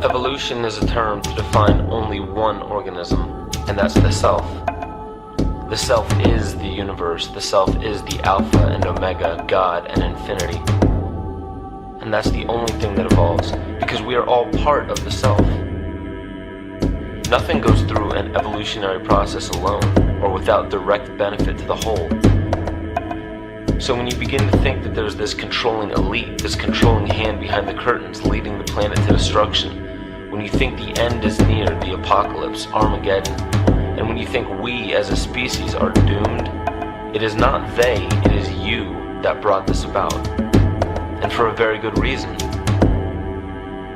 Evolution is a term to define only one organism, and that's the self. The self is the universe, the self is the Alpha and Omega, God and infinity. And that's the only thing that evolves, because we are all part of the self. Nothing goes through an evolutionary process alone, or without direct benefit to the whole. So when you begin to think that there's this controlling elite, this controlling hand behind the curtains leading the planet to destruction, when you think the end is near, the apocalypse, Armageddon, and when you think we as a species are doomed, it is not they, it is you that brought this about. And for a very good reason.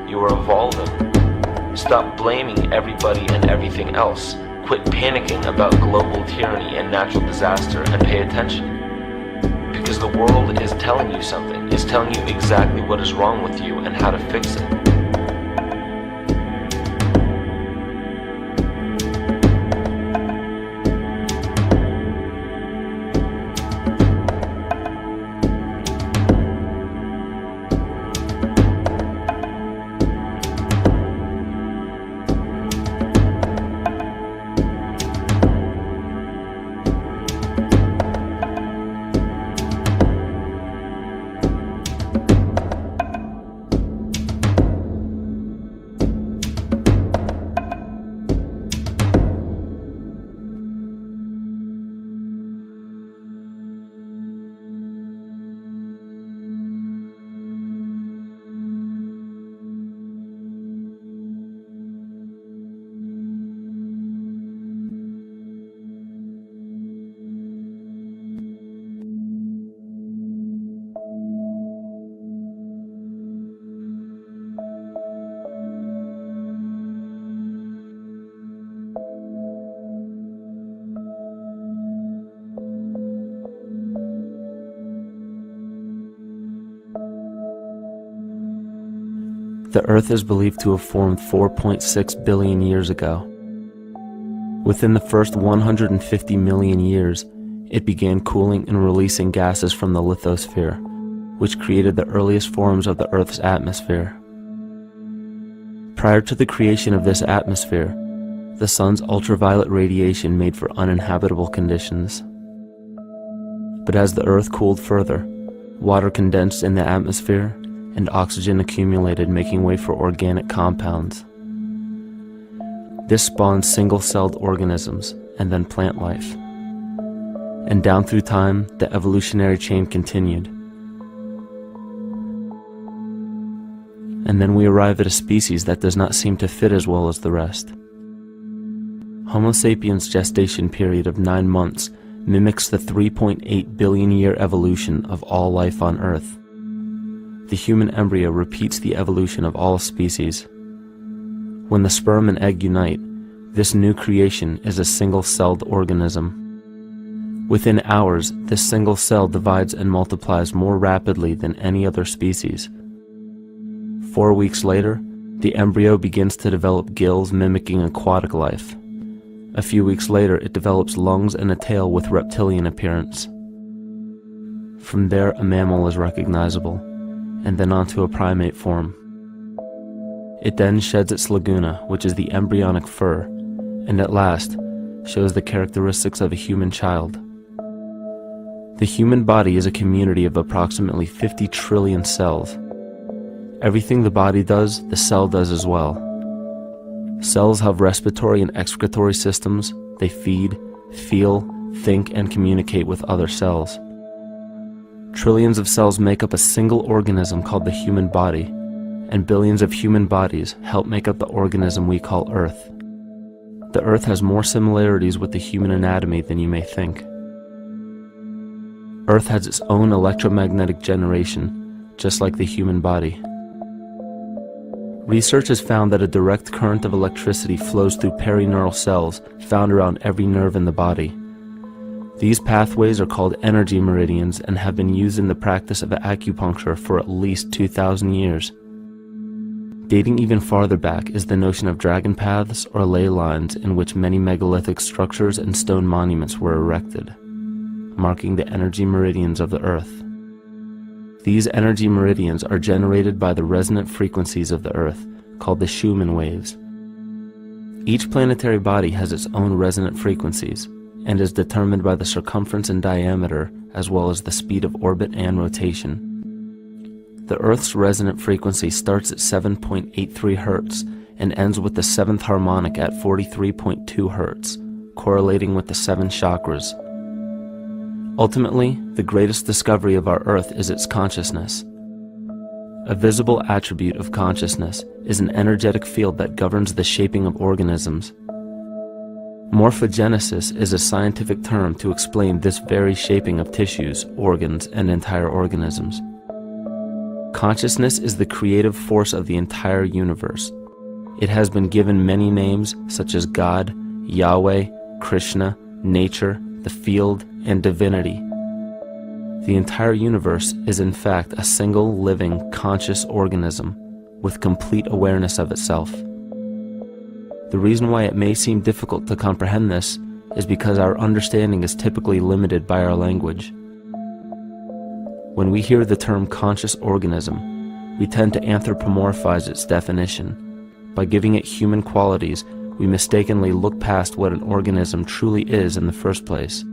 You are evolving. Stop blaming everybody and everything else. Quit panicking about global tyranny and natural disaster and pay attention. Because the world is telling you something, is telling you exactly what is wrong with you and how to fix it. The Earth is believed to have formed 4.6 billion years ago. Within the first 150 million years, it began cooling and releasing gases from the lithosphere, which created the earliest forms of the Earth's atmosphere. Prior to the creation of this atmosphere, the sun's ultraviolet radiation made for uninhabitable conditions. But as the Earth cooled further, water condensed in the atmosphere and oxygen accumulated, making way for organic compounds. This spawned single-celled organisms and then plant life. And down through time, the evolutionary chain continued. And then we arrive at a species that does not seem to fit as well as the rest. Homo sapiens' gestation period of 9 months mimics the 3.8 billion year evolution of all life on Earth. The human embryo repeats the evolution of all species. When the sperm and egg unite, this new creation is a single-celled organism. Within hours, this single cell divides and multiplies more rapidly than any other species. 4 weeks later, the embryo begins to develop gills mimicking aquatic life. A few weeks later, it develops lungs and a tail with reptilian appearance. From there, a mammal is recognizable, and then onto a primate form. It then sheds its laguna, which is the embryonic fur, and at last shows the characteristics of a human child. The human body is a community of approximately 50 trillion cells. Everything the body does, the cell does as well. Cells have respiratory and excretory systems. They feed, feel, think, and communicate with other cells. Trillions of cells make up a single organism called the human body, and billions of human bodies help make up the organism we call Earth. The Earth has more similarities with the human anatomy than you may think. Earth has its own electromagnetic generation, just like the human body. Research has found that a direct current of electricity flows through perineural cells found around every nerve in the body. These pathways are called energy meridians and have been used in the practice of acupuncture for at least 2,000 years. Dating even farther back is the notion of dragon paths or ley lines in which many megalithic structures and stone monuments were erected, marking the energy meridians of the Earth. These energy meridians are generated by the resonant frequencies of the Earth, called the Schumann waves. Each planetary body has its own resonant frequencies and is determined by the circumference and diameter as well as the speed of orbit and rotation. The Earth's resonant frequency starts at 7.83 Hz and ends with the 7th harmonic at 43.2 Hz, correlating with the 7 chakras. Ultimately, the greatest discovery of our Earth is its consciousness. A visible attribute of consciousness is an energetic field that governs the shaping of organisms. Morphogenesis is a scientific term to explain this very shaping of tissues, organs, and entire organisms. Consciousness is the creative force of the entire universe. It has been given many names such as God, Yahweh, Krishna, nature, the field, and divinity. The entire universe is in fact a single living conscious organism with complete awareness of itself. The reason why it may seem difficult to comprehend this is because our understanding is typically limited by our language. When we hear the term conscious organism, we tend to anthropomorphize its definition. By giving it human qualities, we mistakenly look past what an organism truly is in the first place.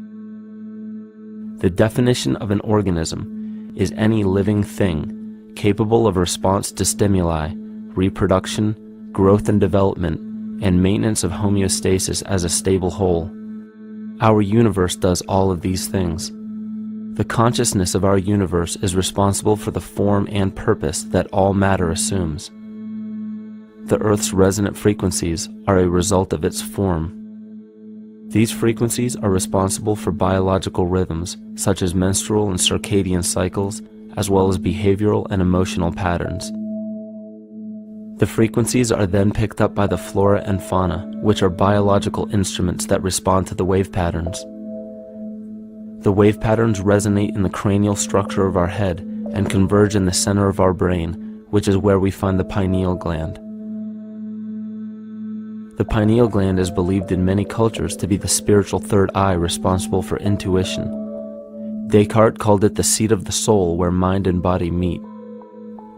The definition of an organism is any living thing capable of response to stimuli, reproduction, growth and development, and maintenance of homeostasis as a stable whole. Our universe does all of these things. The consciousness of our universe is responsible for the form and purpose that all matter assumes. The Earth's resonant frequencies are a result of its form. These frequencies are responsible for biological rhythms, such as menstrual and circadian cycles, as well as behavioral and emotional patterns. The frequencies are then picked up by the flora and fauna, which are biological instruments that respond to the wave patterns. The wave patterns resonate in the cranial structure of our head and converge in the center of our brain, which is where we find the pineal gland. The pineal gland is believed in many cultures to be the spiritual third eye responsible for intuition. Descartes called it the seat of the soul where mind and body meet.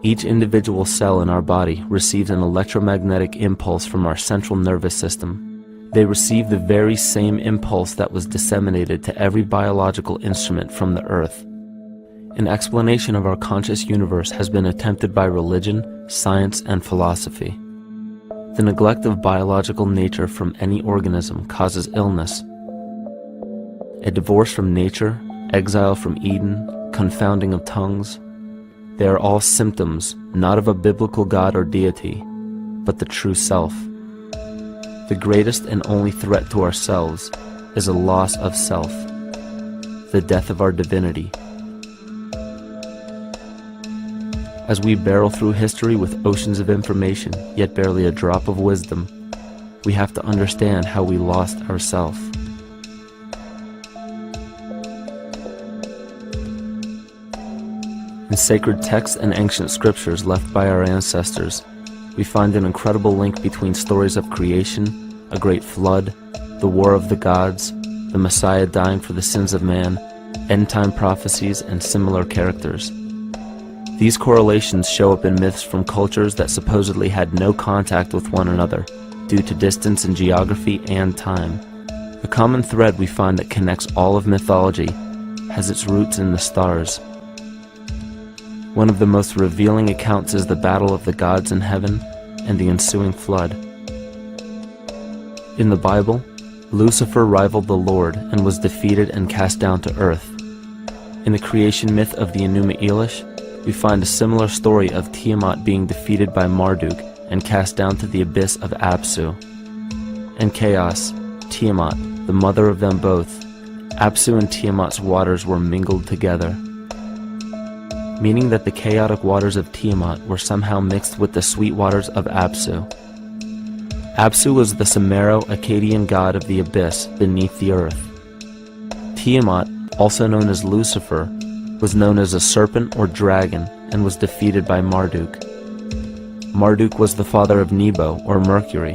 Each individual cell in our body receives an electromagnetic impulse from our central nervous system. They receive the very same impulse that was disseminated to every biological instrument from the earth. An explanation of our conscious universe has been attempted by religion, science, and philosophy. The neglect of biological nature from any organism causes illness. A divorce from nature, exile from Eden, confounding of tongues, they are all symptoms not of a biblical God or deity, but the true self. The greatest and only threat to ourselves is a loss of self, the death of our divinity. As we barrel through history with oceans of information, yet barely a drop of wisdom, we have to understand how we lost ourself. In sacred texts and ancient scriptures left by our ancestors, we find an incredible link between stories of creation, a great flood, the war of the gods, the Messiah dying for the sins of man, end-time prophecies, and similar characters. These correlations show up in myths from cultures that supposedly had no contact with one another due to distance in geography and time. The common thread we find that connects all of mythology has its roots in the stars. One of the most revealing accounts is the battle of the gods in heaven and the ensuing flood. In the Bible, Lucifer rivaled the Lord and was defeated and cast down to earth. In the creation myth of the Enuma Elish, we find a similar story of Tiamat being defeated by Marduk and cast down to the abyss of Apsu. In chaos, Tiamat, the mother of them both, Apsu and Tiamat's waters were mingled together, meaning that the chaotic waters of Tiamat were somehow mixed with the sweet waters of Apsu. Apsu was the Sumero-Akkadian god of the abyss beneath the earth. Tiamat, also known as Lucifer, was known as a serpent or dragon and was defeated by Marduk. Marduk was the father of Nebo or Mercury,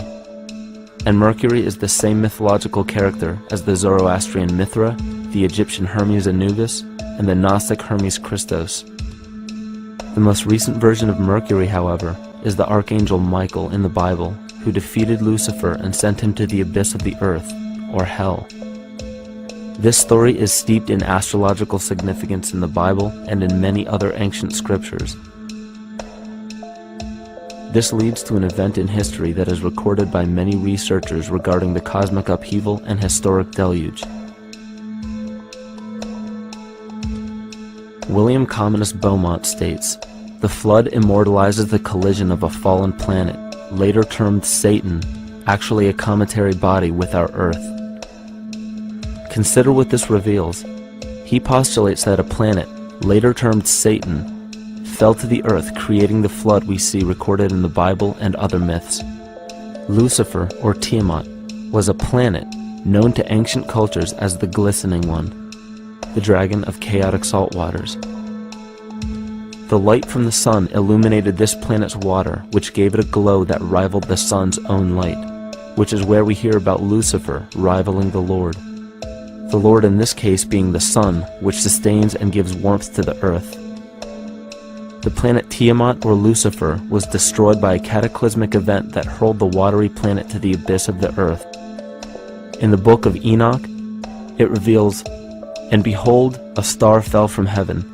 and Mercury is the same mythological character as the Zoroastrian Mithra, the Egyptian Hermes Anubis, and the Gnostic Hermes Christos. The most recent version of Mercury, however, is the archangel Michael in the Bible, who defeated Lucifer and sent him to the abyss of the earth, or hell. This story is steeped in astrological significance in the Bible and in many other ancient scriptures. This leads to an event in history that is recorded by many researchers regarding the cosmic upheaval and historic deluge. William Commonus Beaumont states, "The flood immortalizes the collision of a fallen planet, later termed Satan, actually a cometary body with our Earth." Consider what this reveals. He postulates that a planet, later termed Satan, fell to the earth, creating the flood we see recorded in the Bible and other myths. Lucifer, or Tiamat, was a planet known to ancient cultures as the Glistening One, the dragon of chaotic salt waters. The light from the sun illuminated this planet's water, which gave it a glow that rivaled the sun's own light, which is where we hear about Lucifer rivaling the Lord. The Lord in this case being the sun, which sustains and gives warmth to the earth. The planet Tiamat, or Lucifer, was destroyed by a cataclysmic event that hurled the watery planet to the abyss of the earth. In the book of Enoch, it reveals, "And behold, a star fell from heaven,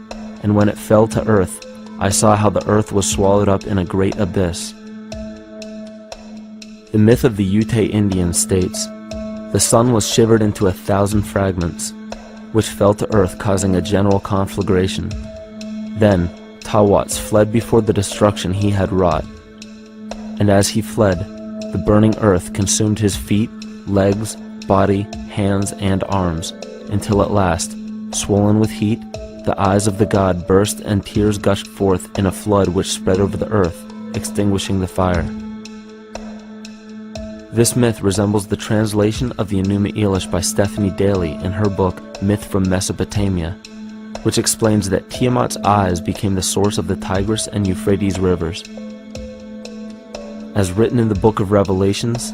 and when it fell to earth, I saw how the earth was swallowed up in a great abyss." The myth of the Ute Indians states, "The sun was shivered into 1,000 fragments, which fell to earth, causing a general conflagration. Then Tawats fled before the destruction he had wrought. And as he fled, the burning earth consumed his feet, legs, body, hands, and arms, until at last, swollen with heat, the eyes of the god burst and tears gushed forth in a flood which spread over the earth, extinguishing the fire." This myth resembles the translation of the Enuma Elish by Stephanie Daly in her book Myth from Mesopotamia, which explains that Tiamat's eyes became the source of the Tigris and Euphrates rivers. As written in the book of Revelations,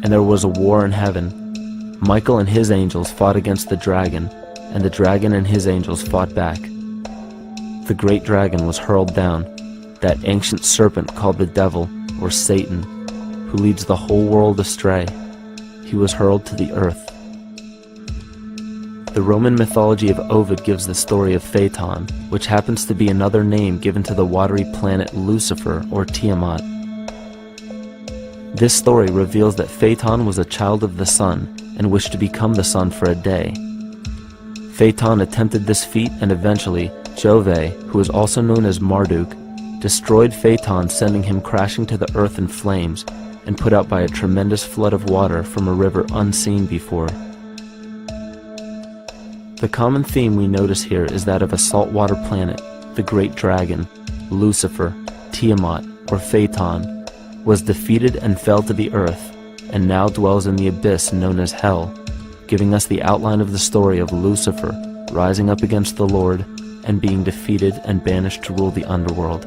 "And there was a war in heaven. Michael and his angels fought against the dragon, and the dragon and his angels fought back. The great dragon was hurled down, that ancient serpent called the devil, or Satan, who leads the whole world astray. He was hurled to the earth." The Roman mythology of Ovid gives the story of Phaeton, which happens to be another name given to the watery planet Lucifer, or Tiamat. This story reveals that Phaeton was a child of the sun and wished to become the sun for a day. Phaeton attempted this feat, and eventually Jove, who is also known as Marduk, destroyed Phaeton, sending him crashing to the earth in flames and put out by a tremendous flood of water from a river unseen before. The common theme we notice here is that of a saltwater planet, the great dragon, Lucifer, Tiamat, or Phaeton, was defeated and fell to the earth, and now dwells in the abyss known as hell, giving us the outline of the story of Lucifer rising up against the Lord and being defeated and banished to rule the underworld.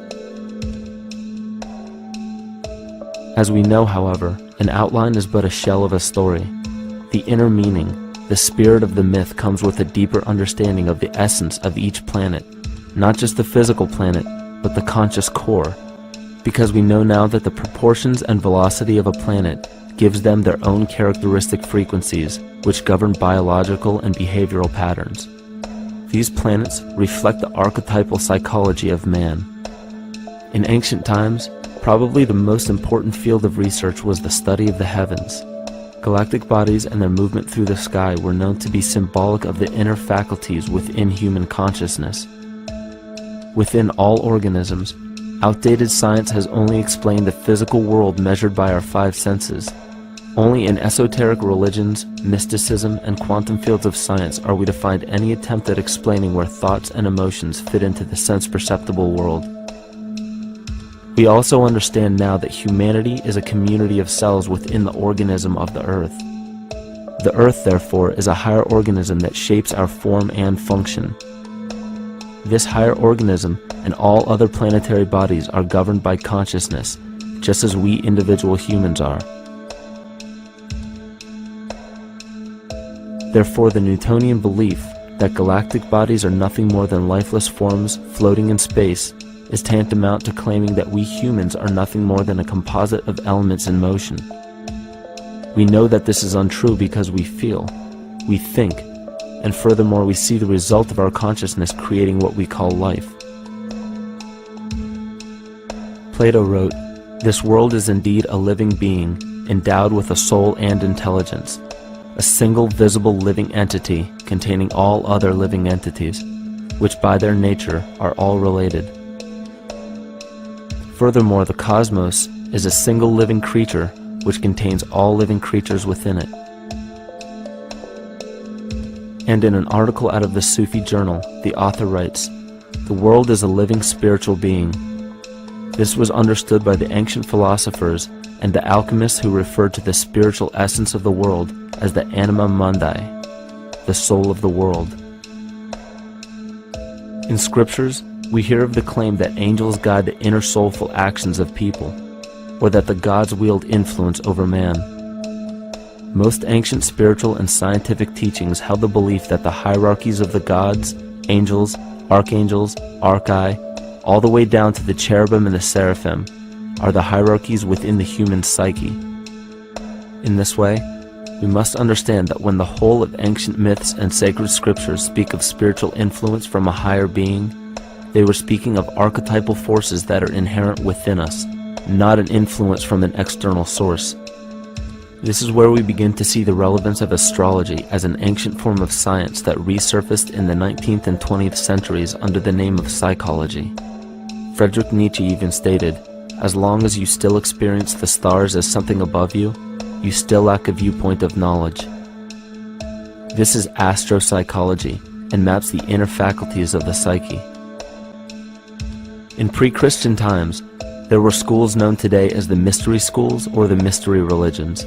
As we know, however, an outline is but a shell of a story. The inner meaning, the spirit of the myth, comes with a deeper understanding of the essence of each planet, not just the physical planet, but the conscious core, because we know now that the proportions and velocity of a planet gives them their own characteristic frequencies, which govern biological and behavioral patterns. These planets reflect the archetypal psychology of man. In ancient times, probably the most important field of research was the study of the heavens. Galactic bodies and their movement through the sky were known to be symbolic of the inner faculties within human consciousness. Within all organisms, outdated science has only explained the physical world measured by our five senses. Only in esoteric religions, mysticism, and quantum fields of science are we to find any attempt at explaining where thoughts and emotions fit into the sense-perceptible world. We also understand now that humanity is a community of cells within the organism of the Earth. The Earth, therefore, is a higher organism that shapes our form and function. This higher organism and all other planetary bodies are governed by consciousness, just as we individual humans are. Therefore, the Newtonian belief that galactic bodies are nothing more than lifeless forms floating in space is tantamount to claiming that we humans are nothing more than a composite of elements in motion. We know that this is untrue because we feel, we think, and furthermore we see the result of our consciousness creating what we call life. Plato wrote, "This world is indeed a living being, endowed with a soul and intelligence, a single visible living entity containing all other living entities, which by their nature are all related." Furthermore, the cosmos is a single living creature which contains all living creatures within it. And in an article out of the Sufi journal, the author writes, "The world is a living spiritual being." This was understood by the ancient philosophers and the alchemists who referred to the spiritual essence of the world as the anima mundi, the soul of the world. In scriptures, we hear of the claim that angels guide the inner soulful actions of people, or that the gods wield influence over man. Most ancient spiritual and scientific teachings held the belief that the hierarchies of the gods, angels, archangels, archai, all the way down to the cherubim and the seraphim, are the hierarchies within the human psyche. In this way, we must understand that when the whole of ancient myths and sacred scriptures speak of spiritual influence from a higher being, they were speaking of archetypal forces that are inherent within us, not an influence from an external source. This is where we begin to see the relevance of astrology as an ancient form of science that resurfaced in the 19th and 20th centuries under the name of psychology. Friedrich Nietzsche even stated, "As long as you still experience the stars as something above you, you still lack a viewpoint of knowledge." This is astropsychology and maps the inner faculties of the psyche. In pre-Christian times, there were schools known today as the mystery schools or the mystery religions.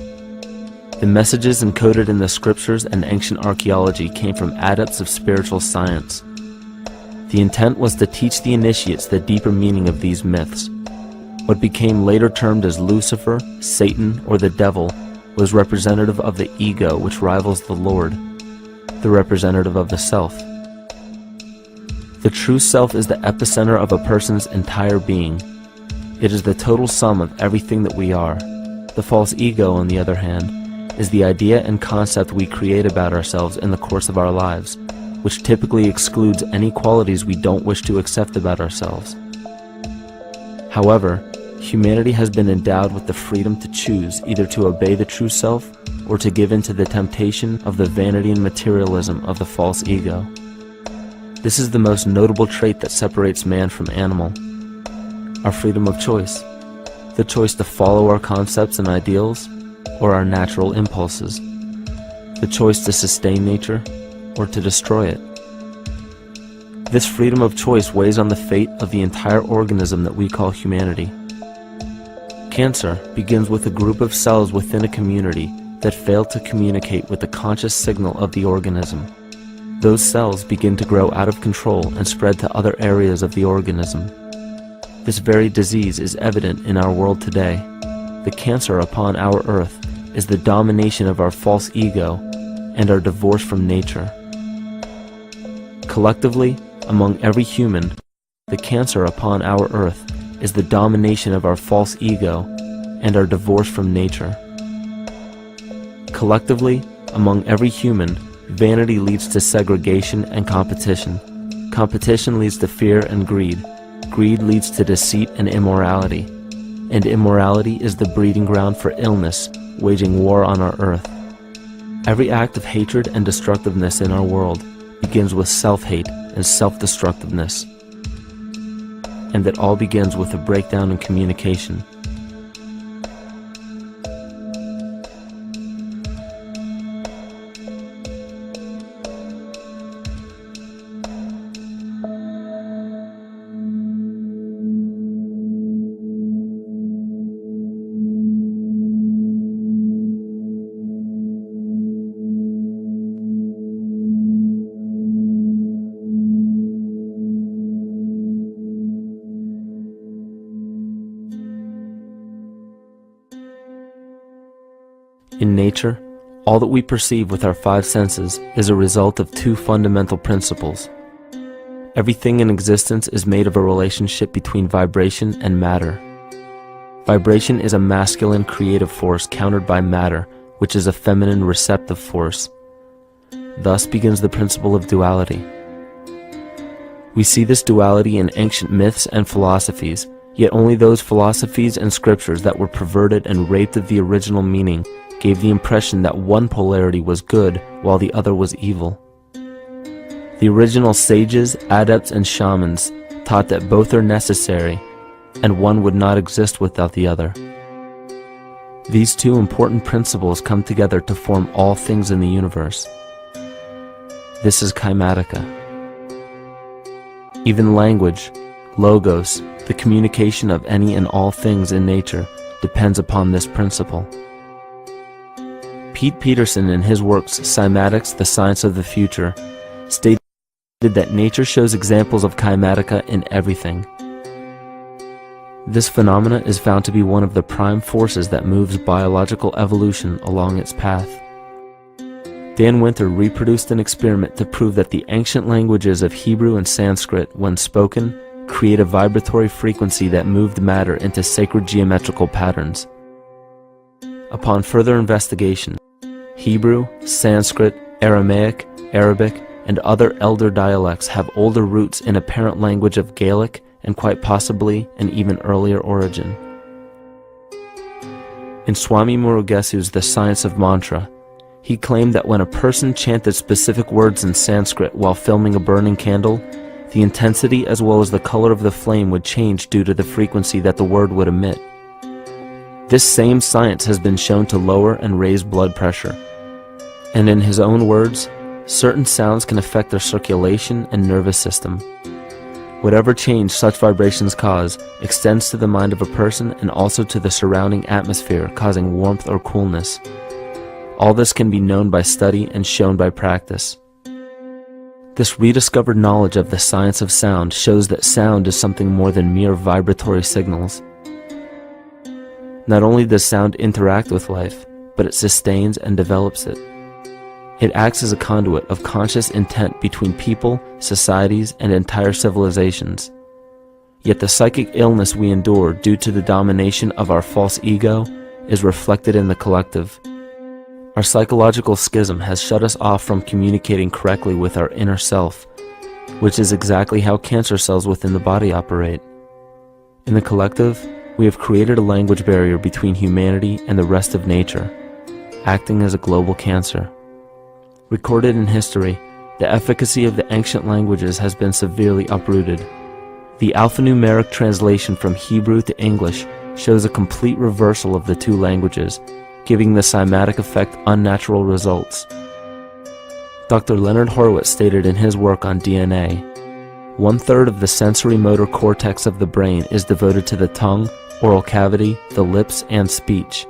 The messages encoded in the scriptures and ancient archaeology came from adepts of spiritual science. The intent was to teach the initiates the deeper meaning of these myths. What became later termed as Lucifer, Satan, or the devil was representative of the ego which rivals the Lord, the representative of the self. The true self is the epicenter of a person's entire being. It is the total sum of everything that we are. The false ego, on the other hand, is the idea and concept we create about ourselves in the course of our lives, which typically excludes any qualities we don't wish to accept about ourselves. However, humanity has been endowed with the freedom to choose either to obey the true self or to give in to the temptation of the vanity and materialism of the false ego. This is the most notable trait that separates man from animal: our freedom of choice, the choice to follow our concepts and ideals or our natural impulses, the choice to sustain nature or to destroy it. This freedom of choice weighs on the fate of the entire organism that we call humanity. Cancer begins with a group of cells within a community that fail to communicate with the conscious signal of the organism. Those cells begin to grow out of control and spread to other areas of the organism. This very disease is evident in our world today. The cancer upon our earth is the domination of our false ego and our divorce from nature. Collectively, among every human, the cancer upon our earth is the domination of our false ego and our divorce from nature. Collectively, among every human, vanity leads to segregation and competition. Competition leads to fear and greed. Greed leads to deceit and immorality. And immorality is the breeding ground for illness, waging war on our earth. Every act of hatred and destructiveness in our world begins with self-hate and self-destructiveness. And it all begins with a breakdown in communication. In nature, all that we perceive with our five senses is a result of two fundamental principles. Everything in existence is made of a relationship between vibration and matter. Vibration is a masculine creative force countered by matter, which is a feminine receptive force. Thus begins the principle of duality. We see this duality in ancient myths and philosophies, yet only those philosophies and scriptures that were perverted and raped of the original meaning gave the impression that one polarity was good while the other was evil. The original sages, adepts, and shamans taught that both are necessary, and one would not exist without the other. These two important principles come together to form all things in the universe. This is Kymatica. Even language, logos, the communication of any and all things in nature, depends upon this principle. Pete Peterson, in his works Cymatics, The Science of the Future, stated that nature shows examples of Kymatica in everything. This phenomena is found to be one of the prime forces that moves biological evolution along its path. Dan Winter reproduced an experiment to prove that the ancient languages of Hebrew and Sanskrit, when spoken, create a vibratory frequency that moved matter into sacred geometrical patterns. Upon further investigation, Hebrew, Sanskrit, Aramaic, Arabic, and other elder dialects have older roots in a parent language of Gaelic and quite possibly an even earlier origin. In Swami Murugesu's The Science of Mantra, he claimed that when a person chanted specific words in Sanskrit while filming a burning candle, the intensity as well as the color of the flame would change due to the frequency that the word would emit. This same science has been shown to lower and raise blood pressure. And in his own words, certain sounds can affect their circulation and nervous system. Whatever change such vibrations cause extends to the mind of a person and also to the surrounding atmosphere, causing warmth or coolness. All this can be known by study and shown by practice. This rediscovered knowledge of the science of sound shows that sound is something more than mere vibratory signals. Not only does sound interact with life, but it sustains and develops it. It acts as a conduit of conscious intent between people, societies, and entire civilizations. Yet the psychic illness we endure due to the domination of our false ego is reflected in the collective. Our psychological schism has shut us off from communicating correctly with our inner self, which is exactly how cancer cells within the body operate. In the collective, we have created a language barrier between humanity and the rest of nature, acting as a global cancer. Recorded in history, the efficacy of the ancient languages has been severely uprooted. The alphanumeric translation from Hebrew to English shows a complete reversal of the two languages, giving the cymatic effect unnatural results. Dr. Leonard Horowitz stated in his work on DNA, 1/3 of the sensory motor cortex of the brain is devoted to the tongue, oral cavity, the lips, and speech.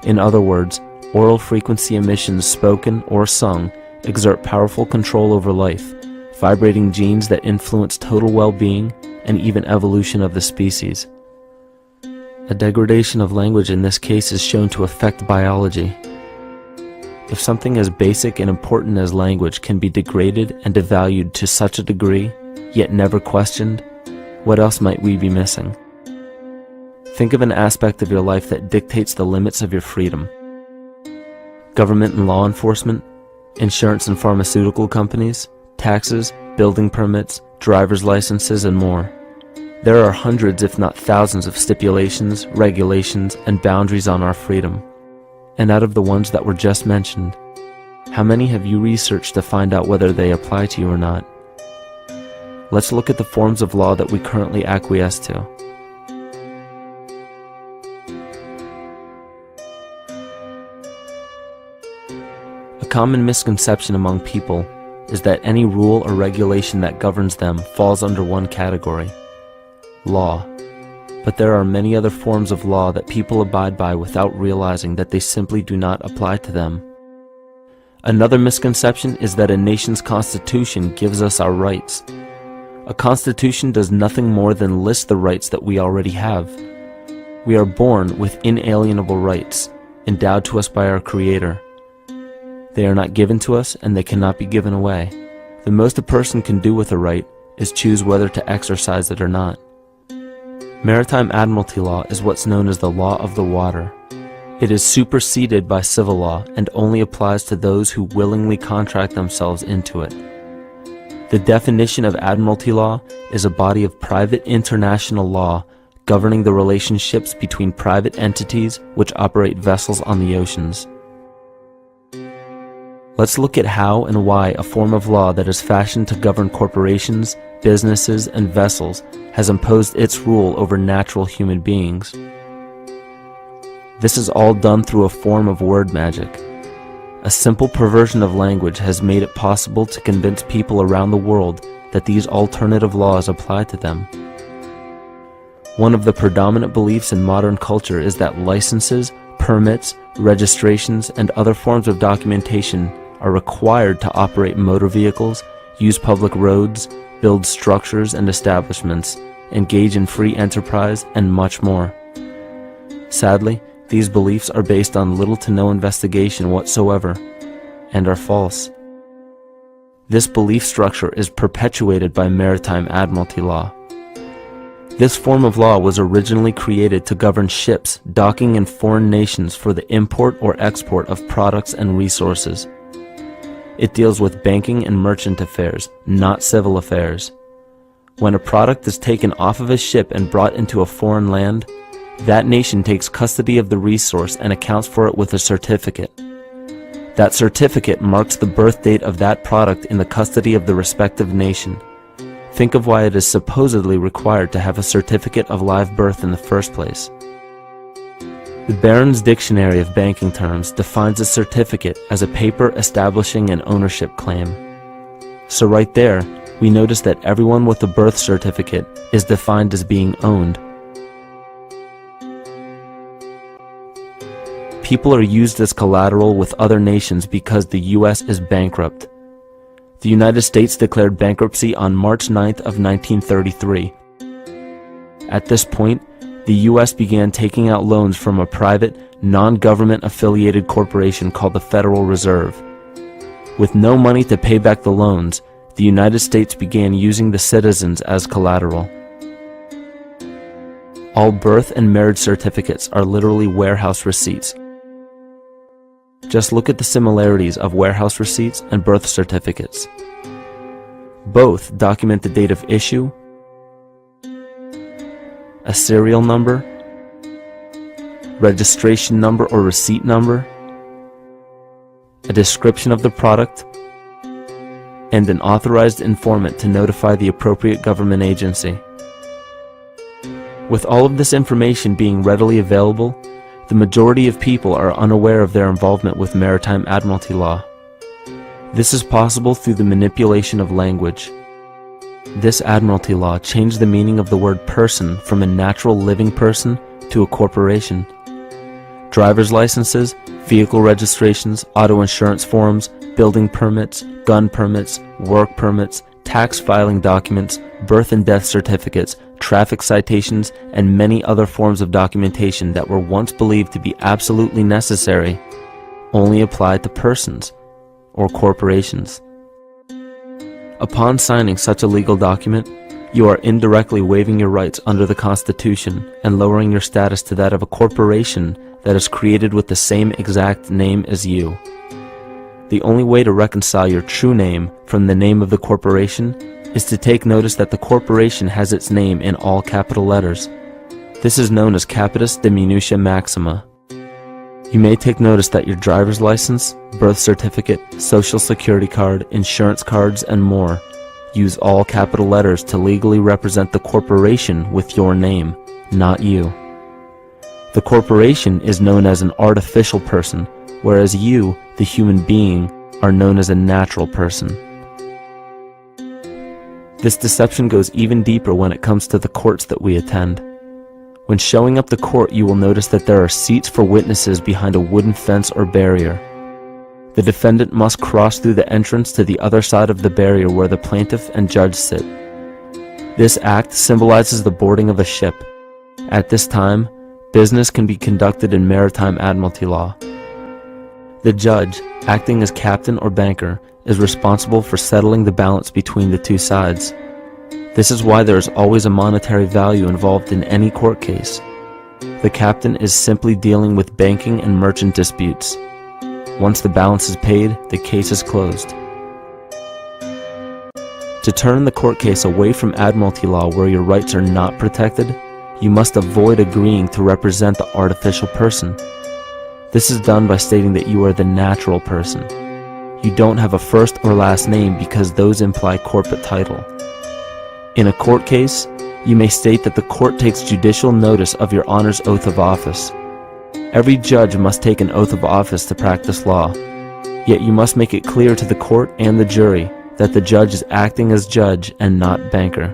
In other words, oral frequency emissions spoken or sung exert powerful control over life, vibrating genes that influence total well-being and even evolution of the species. A degradation of language in this case is shown to affect biology. If something as basic and important as language can be degraded and devalued to such a degree, yet never questioned, what else might we be missing? Think of an aspect of your life that dictates the limits of your freedom. Government and law enforcement, insurance and pharmaceutical companies, taxes, building permits, driver's licenses, and more. There are hundreds if not thousands of stipulations, regulations, and boundaries on our freedom. And out of the ones that were just mentioned, how many have you researched to find out whether they apply to you or not? Let's look at the forms of law that we currently acquiesce to. A common misconception among people is that any rule or regulation that governs them falls under one category: law. But there are many other forms of law that people abide by without realizing that they simply do not apply to them. Another misconception is that a nation's constitution gives us our rights. A constitution does nothing more than list the rights that we already have. We are born with inalienable rights, endowed to us by our Creator. They are not given to us, and they cannot be given away. The most a person can do with a right is choose whether to exercise it or not. Maritime admiralty law is what's known as the law of the water. It is superseded by civil law and only applies to those who willingly contract themselves into it. The definition of admiralty law is a body of private international law governing the relationships between private entities which operate vessels on the oceans. Let's look at how and why a form of law that is fashioned to govern corporations, businesses, and vessels has imposed its rule over natural human beings. This is all done through a form of word magic. A simple perversion of language has made it possible to convince people around the world that these alternative laws apply to them. One of the predominant beliefs in modern culture is that licenses, permits, registrations, and other forms of documentation are required to operate motor vehicles, use public roads, build structures and establishments, engage in free enterprise, and much more. Sadly, these beliefs are based on little to no investigation whatsoever, and are false. This belief structure is perpetuated by maritime admiralty law. This form of law was originally created to govern ships docking in foreign nations for the import or export of products and resources. It deals with banking and merchant affairs, not civil affairs. When a product is taken off of a ship and brought into a foreign land, that nation takes custody of the resource and accounts for it with a certificate. That certificate marks the birth date of that product in the custody of the respective nation. Think of why it is supposedly required to have a certificate of live birth in the first place. The Barron's Dictionary of Banking Terms defines a certificate as a paper establishing an ownership claim. So right there, we notice that everyone with a birth certificate is defined as being owned. People are used as collateral with other nations because the U.S. is bankrupt. The United States declared bankruptcy on March 9th of 1933. At this point, the U.S. began taking out loans from a private, non-government affiliated corporation called the Federal Reserve. With no money to pay back the loans, the United States began using the citizens as collateral. All birth and marriage certificates are literally warehouse receipts. Just look at the similarities of warehouse receipts and birth certificates. Both document the date of issue, a serial number, registration number or receipt number, a description of the product, and an authorized informant to notify the appropriate government agency. With all of this information being readily available, the majority of people are unaware of their involvement with maritime admiralty law. This is possible through the manipulation of language. This admiralty law changed the meaning of the word person from a natural living person to a corporation. Driver's licenses, vehicle registrations, auto insurance forms, building permits, gun permits, work permits, tax filing documents, birth and death certificates, traffic citations, and many other forms of documentation that were once believed to be absolutely necessary only applied to persons or corporations. Upon signing such a legal document, you are indirectly waiving your rights under the Constitution and lowering your status to that of a corporation that is created with the same exact name as you. The only way to reconcile your true name from the name of the corporation is to take notice that the corporation has its name in all capital letters. This is known as capitis diminutia maxima. You may take notice that your driver's license, birth certificate, social security card, insurance cards, and more use all capital letters to legally represent the corporation with your name, not you. The corporation is known as an artificial person, whereas you, the human being, are known as a natural person. This deception goes even deeper when it comes to the courts that we attend. When showing up to court, you will notice that there are seats for witnesses behind a wooden fence or barrier. The defendant must cross through the entrance to the other side of the barrier where the plaintiff and judge sit. This act symbolizes the boarding of a ship. At this time, business can be conducted in maritime admiralty law. The judge, acting as captain or banker, is responsible for settling the balance between the two sides. This is why there is always a monetary value involved in any court case. The captain is simply dealing with banking and merchant disputes. Once the balance is paid, the case is closed. To turn the court case away from admiralty law where your rights are not protected, you must avoid agreeing to represent the artificial person. This is done by stating that you are the natural person. You don't have a first or last name because those imply corporate title. In a court case, you may state that the court takes judicial notice of your honor's oath of office. Every judge must take an oath of office to practice law, yet you must make it clear to the court and the jury that the judge is acting as judge and not banker.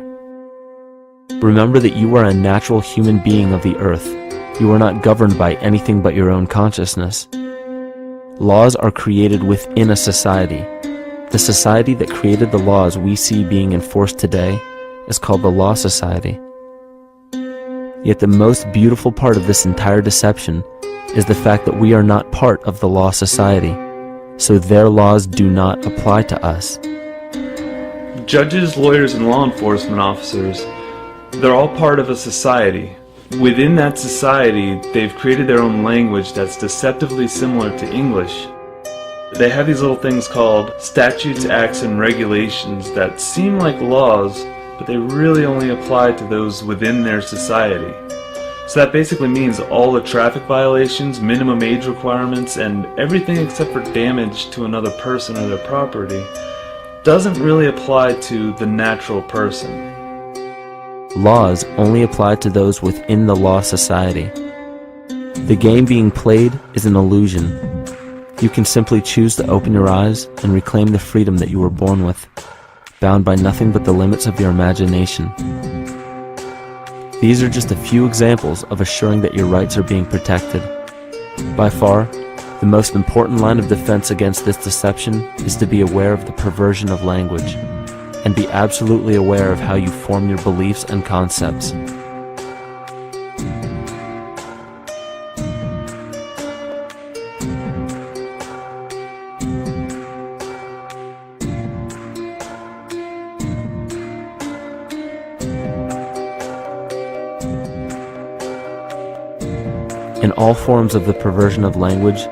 Remember that you are a natural human being of the earth. You are not governed by anything but your own consciousness. Laws are created within a society. The society that created the laws we see being enforced today is called the Law Society. Yet the most beautiful part of this entire deception is the fact that we are not part of the Law Society, so their laws do not apply to us. Judges, lawyers, and law enforcement officers, they're all part of a society. Within that society, they've created their own language that's deceptively similar to English. They have these little things called statutes, acts, and regulations that seem like laws, but they really only apply to those within their society. So that basically means all the traffic violations, minimum age requirements, and everything except for damage to another person or their property doesn't really apply to the natural person. Laws only apply to those within the Law Society. The game being played is an illusion. You can simply choose to open your eyes and reclaim the freedom that you were born with, bound by nothing but the limits of your imagination. These are just a few examples of assuring that your rights are being protected. By far, the most important line of defense against this deception is to be aware of the perversion of language, and be absolutely aware of how you form your beliefs and concepts. In all forms of the perversion of language,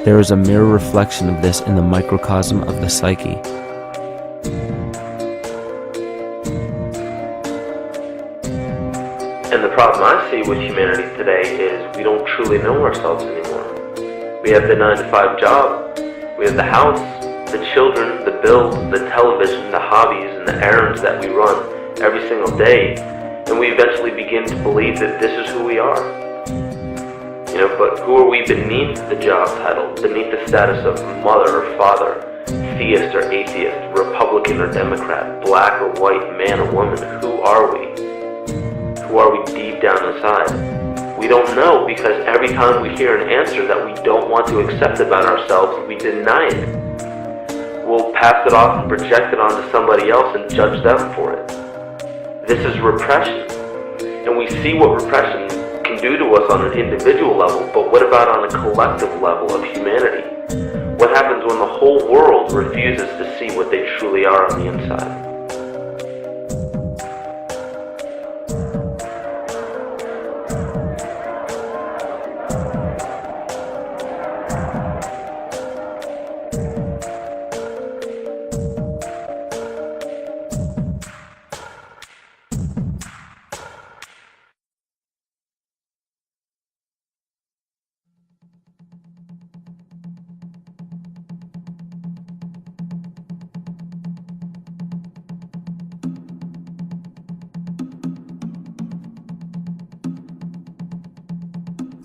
there is a mirror reflection of this in the microcosm of the psyche. And the problem I see with humanity today is we don't truly know ourselves anymore. We have the 9-to-5 job, we have the house, the children, the bills, the television, the hobbies, and the errands that we run every single day, and we eventually begin to believe that this is who we are. But who are we beneath the job title, beneath the status of mother or father, theist or atheist, Republican or Democrat, black or white, man or woman? Who are we? Who are we deep down inside? We don't know, because every time we hear an answer that we don't want to accept about ourselves, we deny it. We'll pass it off and project it onto somebody else and judge them for it. This is repression. And we see what repression can do to us on an individual level, but what about on a collective level of humanity? What happens when the whole world refuses to see what they truly are on the inside?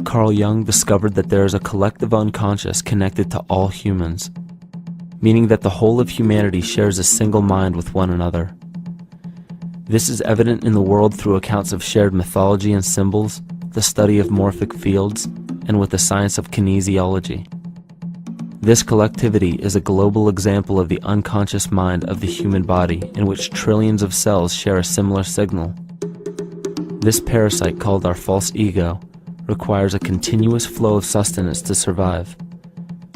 Carl Jung discovered that there is a collective unconscious connected to all humans, meaning that the whole of humanity shares a single mind with one another. This is evident in the world through accounts of shared mythology and symbols, the study of morphic fields, and with the science of kinesiology. This collectivity is a global example of the unconscious mind of the human body, in which trillions of cells share a similar signal. This parasite, called our false ego, requires a continuous flow of sustenance to survive.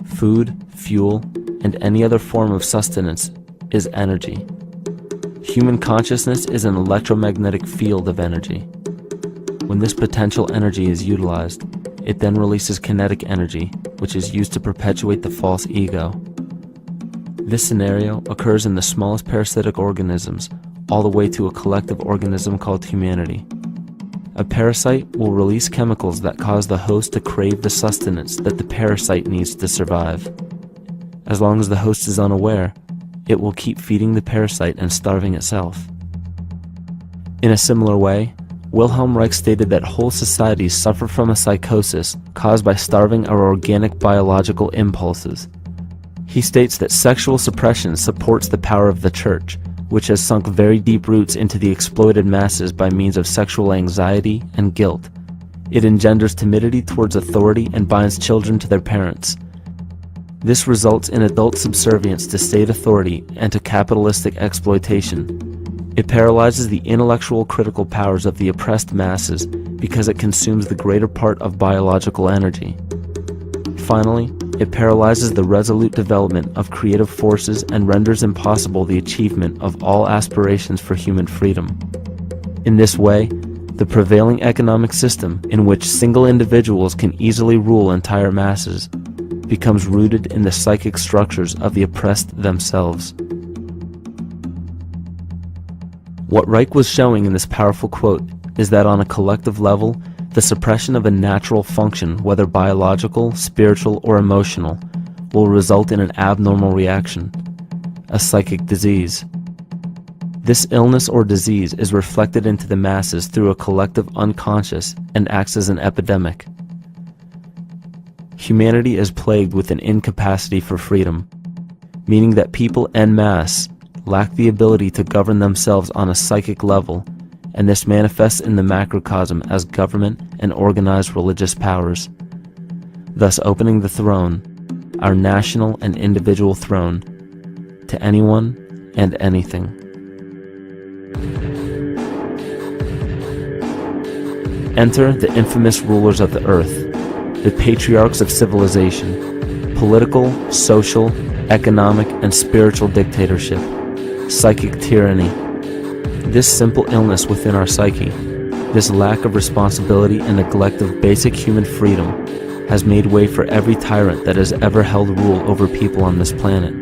Food, fuel, and any other form of sustenance is energy. Human consciousness is an electromagnetic field of energy. When this potential energy is utilized, it then releases kinetic energy, which is used to perpetuate the false ego. This scenario occurs in the smallest parasitic organisms, all the way to a collective organism called humanity. A parasite will release chemicals that cause the host to crave the sustenance that the parasite needs to survive. As long as the host is unaware, it will keep feeding the parasite and starving itself. In a similar way, Wilhelm Reich stated that whole societies suffer from a psychosis caused by starving our organic biological impulses. He states that sexual suppression supports the power of the church, which has sunk very deep roots into the exploited masses by means of sexual anxiety and guilt. It engenders timidity towards authority and binds children to their parents. This results in adult subservience to state authority and to capitalistic exploitation. It paralyzes the intellectual critical powers of the oppressed masses because it consumes the greater part of biological energy. Finally, it paralyzes the resolute development of creative forces and renders impossible the achievement of all aspirations for human freedom. In this way, the prevailing economic system, in which single individuals can easily rule entire masses, becomes rooted in the psychic structures of the oppressed themselves. What Reich was showing in this powerful quote is that on a collective level, the suppression of a natural function, whether biological, spiritual, or emotional, will result in an abnormal reaction, a psychic disease. This illness or disease is reflected into the masses through a collective unconscious and acts as an epidemic. Humanity is plagued with an incapacity for freedom, meaning that people en masse lack the ability to govern themselves on a psychic level, and this manifests in the macrocosm as government and organized religious powers, thus opening the throne, our national and individual throne, to anyone and anything. Enter the infamous rulers of the earth, the patriarchs of civilization, political, social, economic, and spiritual dictatorship, psychic tyranny. This simple illness within our psyche, this lack of responsibility and neglect of basic human freedom, has made way for every tyrant that has ever held rule over people on this planet.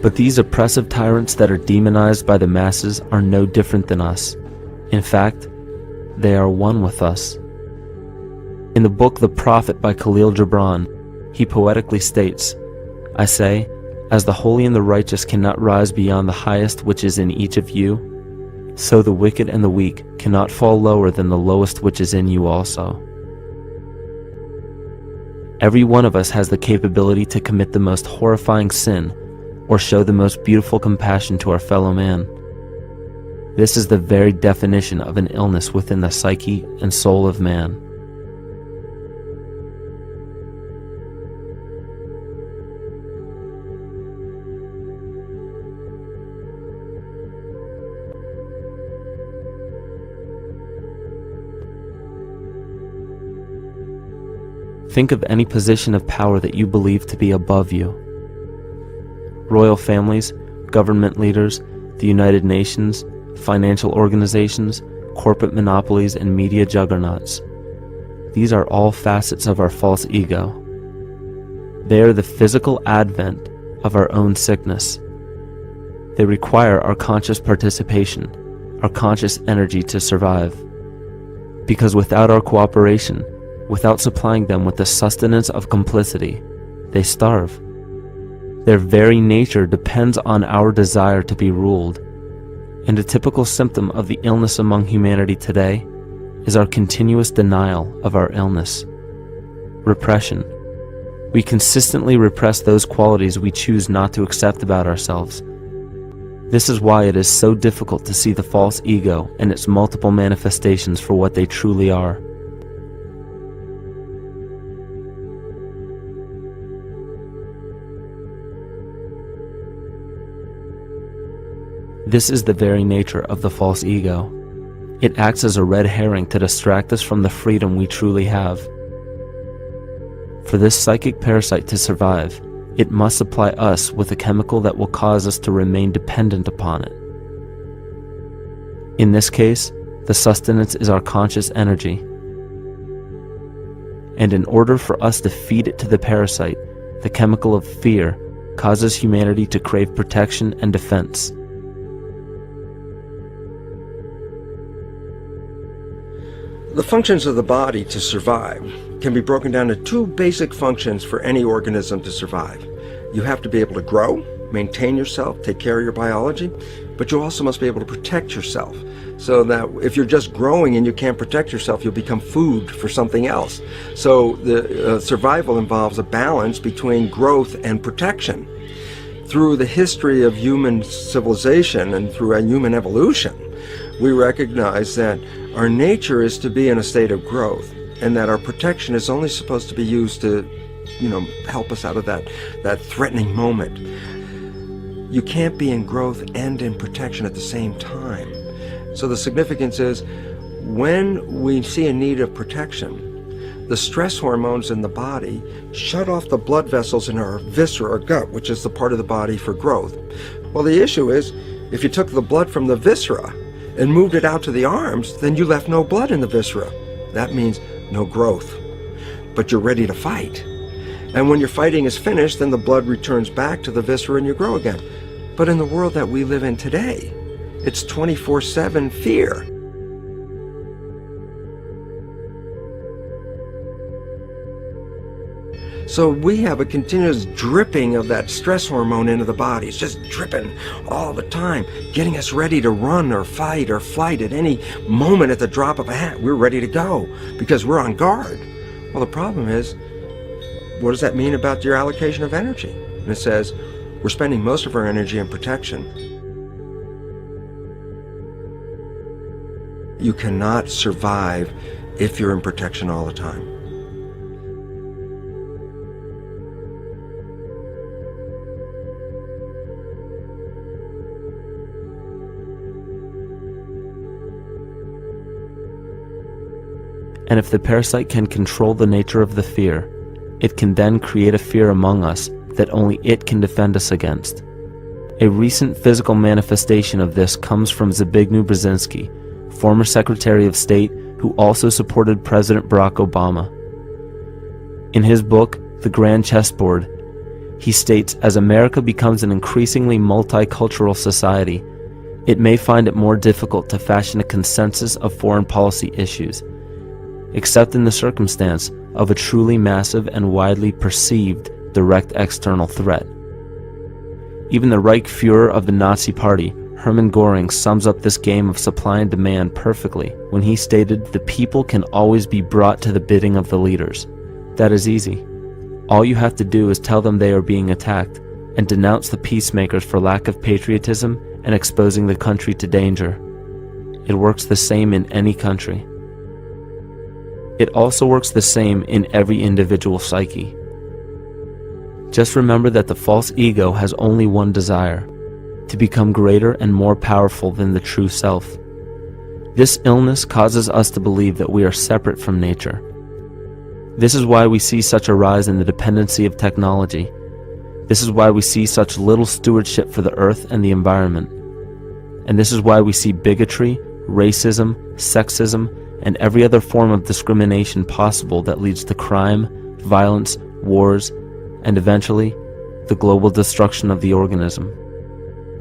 But these oppressive tyrants that are demonized by the masses are no different than us. In fact, they are one with us. In the book The Prophet by Khalil Gibran, he poetically states, "I say, as the holy and the righteous cannot rise beyond the highest which is in each of you, so the wicked and the weak cannot fall lower than the lowest which is in you also." Every one of us has the capability to commit the most horrifying sin or show the most beautiful compassion to our fellow man. This is the very definition of an illness within the psyche and soul of man. Think of any position of power that you believe to be above you. Royal families, government leaders, the United Nations, financial organizations, corporate monopolies, and media juggernauts. These are all facets of our false ego. They are the physical advent of our own sickness. They require our conscious participation, our conscious energy to survive. Because without our cooperation, without supplying them with the sustenance of complicity, they starve. Their very nature depends on our desire to be ruled, and a typical symptom of the illness among humanity today is our continuous denial of our illness, repression, We consistently repress those qualities we choose not to accept about ourselves. This is why it is so difficult to see the false ego and its multiple manifestations for what they truly are. This is the very nature of the false ego. It acts as a red herring to distract us from the freedom we truly have. For this psychic parasite to survive, it must supply us with a chemical that will cause us to remain dependent upon it. In this case, the sustenance is our conscious energy. And in order for us to feed it to the parasite, the chemical of fear causes humanity to crave protection and defense. The functions of the body to survive can be broken down to two basic functions for any organism to survive. You have to be able to grow, maintain yourself, take care of your biology, but you also must be able to protect yourself, so that if you're just growing and you can't protect yourself, you'll become food for something else. So the survival involves a balance between growth and protection. Through the history of human civilization and through a human evolution, we recognize that our nature is to be in a state of growth, and that our protection is only supposed to be used to, help us out of that threatening moment. You can't be in growth and in protection at the same time. So the significance is, when we see a need of protection, the stress hormones in the body shut off the blood vessels in our viscera or gut, which is the part of the body for growth. Well, the issue is, if you took the blood from the viscera and moved it out to the arms, then you left no blood in the viscera. That means no growth. But you're ready to fight. And when your fighting is finished, then the blood returns back to the viscera and you grow again. But in the world that we live in today, it's 24/7 fear. So we have a continuous dripping of that stress hormone into the body. It's just dripping all the time, getting us ready to run or fight or flight at any moment at the drop of a hat. We're ready to go because we're on guard. Well, the problem is, what does that mean about your allocation of energy? And it says, we're spending most of our energy in protection. You cannot survive if you're in protection all the time. And if the parasite can control the nature of the fear, it can then create a fear among us that only it can defend us against. A recent physical manifestation of this comes from Zbigniew Brzezinski, former Secretary of State who also supported President Barack Obama. In his book, The Grand Chessboard, he states, as America becomes an increasingly multicultural society, it may find it more difficult to fashion a consensus of foreign policy issues, except in the circumstance of a truly massive and widely perceived direct external threat. Even the Reichsfuhrer of the Nazi Party, Hermann Göring, sums up this game of supply and demand perfectly when he stated, "The people can always be brought to the bidding of the leaders." That is easy. All you have to do is tell them they are being attacked and denounce the peacemakers for lack of patriotism and exposing the country to danger. It works the same in any country. It also works the same in every individual psyche. Just remember that the false ego has only one desire: to become greater and more powerful than the true self. This illness causes us to believe that we are separate from nature. This is why we see such a rise in the dependency of technology. This is why we see such little stewardship for the earth and the environment. And this is why we see bigotry, racism, sexism, and every other form of discrimination possible that leads to crime, violence, wars, and eventually, the global destruction of the organism.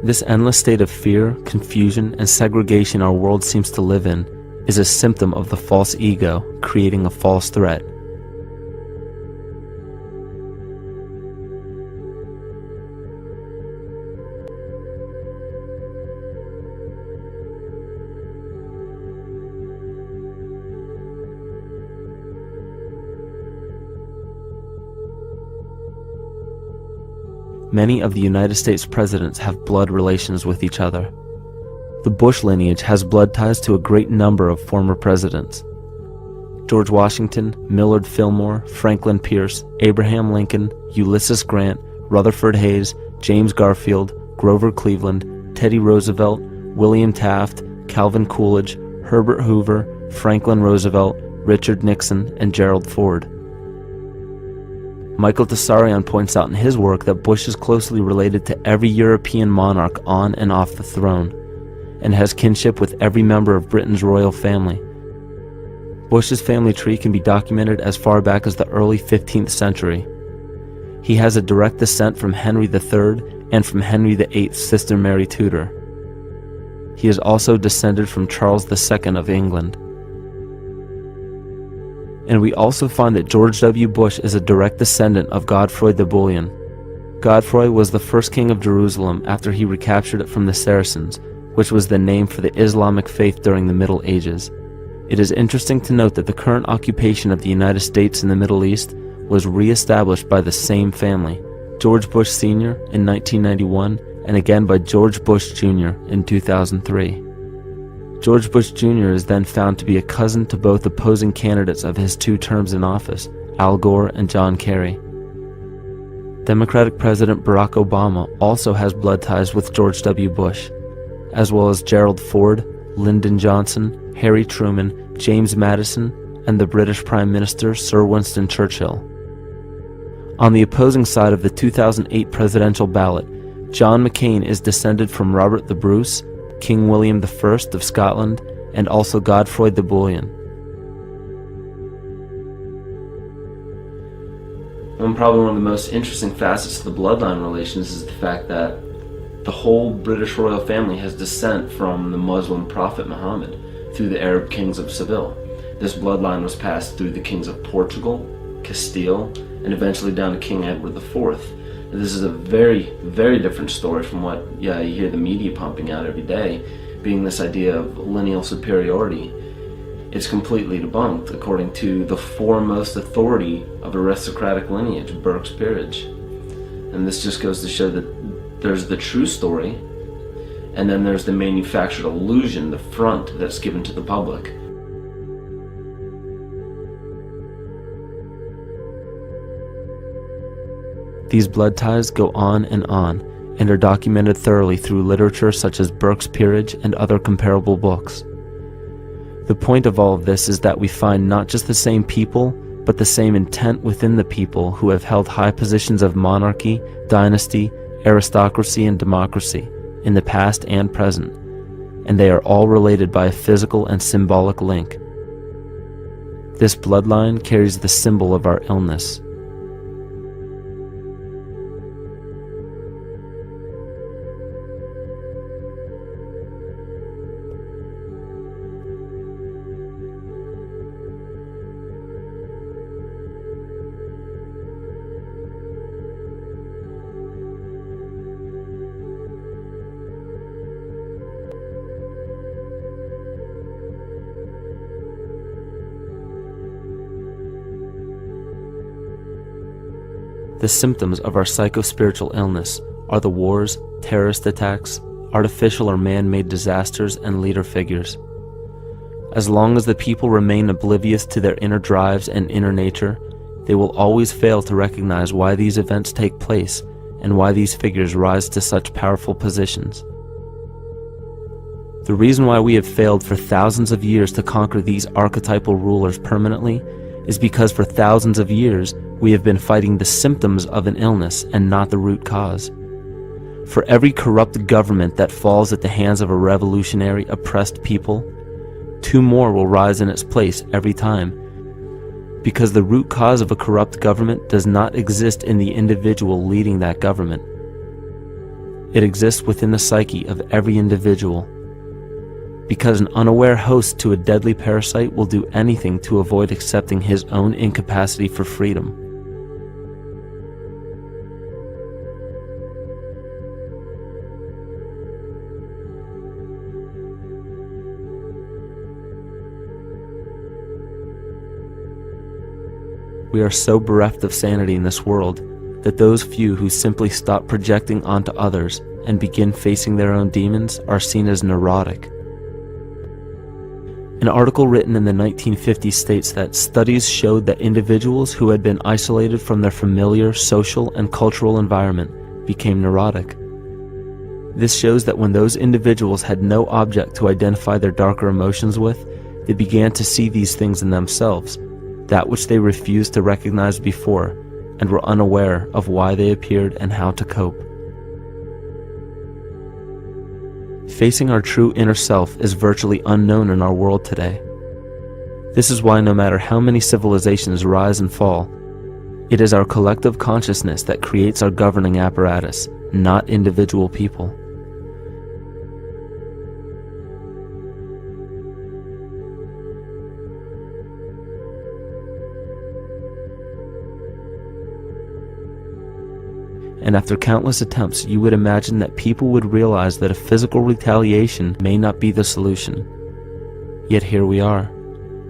This endless state of fear, confusion, and segregation our world seems to live in is a symptom of the false ego creating a false threat. many of the United States presidents have blood relations with each other. The Bush lineage has blood ties to a great number of former presidents. George Washington, Millard Fillmore, Franklin Pierce, Abraham Lincoln, Ulysses Grant, Rutherford Hayes, James Garfield, Grover Cleveland, Teddy Roosevelt, William Taft, Calvin Coolidge, Herbert Hoover, Franklin Roosevelt, Richard Nixon, and Gerald Ford. Michael Tsarion points out in his work that Bush is closely related to every European monarch on and off the throne, and has kinship with every member of Britain's royal family. Bush's family tree can be documented as far back as the early 15th century. He has a direct descent from Henry III and from Henry VIII's sister Mary Tudor. He is also descended from Charles II of England. And we also find that George W. Bush is a direct descendant of Godfrey the Bullion. Godfrey was the first king of Jerusalem after he recaptured it from the Saracens, which was the name for the Islamic faith during the Middle Ages. It is interesting to note that the current occupation of the United States in the Middle East was re-established by the same family, George Bush Sr. in 1991, and again by George Bush Jr. in 2003. George Bush Jr. is then found to be a cousin to both opposing candidates of his 2 terms in office, Al Gore and John Kerry. Democratic President Barack Obama also has blood ties with George W. Bush, as well as Gerald Ford, Lyndon Johnson, Harry Truman, James Madison, and the British Prime Minister Sir Winston Churchill. On the opposing side of the 2008 presidential ballot, John McCain is descended from Robert the Bruce, King William I of Scotland, and also Godfrey the Bullion. Probably one of the most interesting facets of the bloodline relations is the fact that the whole British royal family has descent from the Muslim prophet Muhammad through the Arab kings of Seville. This bloodline was passed through the kings of Portugal, Castile, and eventually down to King Edward IV. This is a very, very different story from what you hear the media pumping out every day, being this idea of lineal superiority. It's completely debunked according to the foremost authority of aristocratic lineage, Burke's Peerage. And this just goes to show that there's the true story, and then there's the manufactured illusion, the front that's given to the public. These blood ties go on and are documented thoroughly through literature such as Burke's Peerage and other comparable books. The point of all of this is that we find not just the same people, but the same intent within the people who have held high positions of monarchy, dynasty, aristocracy, and democracy in the past and present, and they are all related by a physical and symbolic link. This bloodline carries the symbol of our illness. The symptoms of our psycho-spiritual illness are the wars, terrorist attacks, artificial or man-made disasters, and leader figures. As long as the people remain oblivious to their inner drives and inner nature, they will always fail to recognize why these events take place and why these figures rise to such powerful positions. The reason why we have failed for thousands of years to conquer these archetypal rulers permanently is because for thousands of years we have been fighting the symptoms of an illness and not the root cause. For every corrupt government that falls at the hands of a revolutionary, oppressed people, 2 more will rise in its place every time, because the root cause of a corrupt government does not exist in the individual leading that government. It exists within the psyche of every individual, because an unaware host to a deadly parasite will do anything to avoid accepting his own incapacity for freedom. We are so bereft of sanity in this world, that those few who simply stop projecting onto others and begin facing their own demons are seen as neurotic. An article written in the 1950s states that studies showed that individuals who had been isolated from their familiar social and cultural environment became neurotic. This shows that when those individuals had no object to identify their darker emotions with, they began to see these things in themselves, that which they refused to recognize before, and were unaware of why they appeared and how to cope. Facing our true inner self is virtually unknown in our world today. This is why no matter how many civilizations rise and fall, it is our collective consciousness that creates our governing apparatus, not individual people. And after countless attempts, you would imagine that people would realize that a physical retaliation may not be the solution. Yet here we are,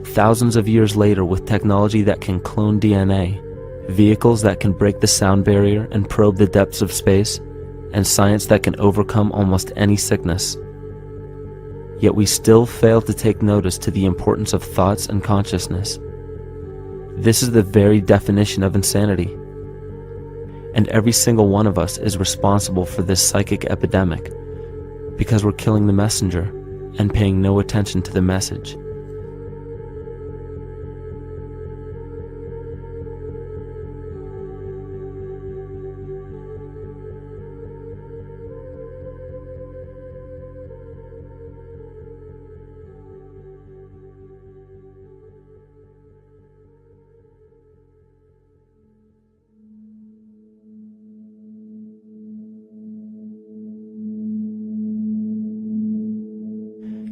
thousands of years later, with technology that can clone DNA, vehicles that can break the sound barrier and probe the depths of space, and science that can overcome almost any sickness. Yet we still fail to take notice to the importance of thoughts and consciousness. This is the very definition of insanity. And every single one of us is responsible for this psychic epidemic, because we're killing the messenger and paying no attention to the message.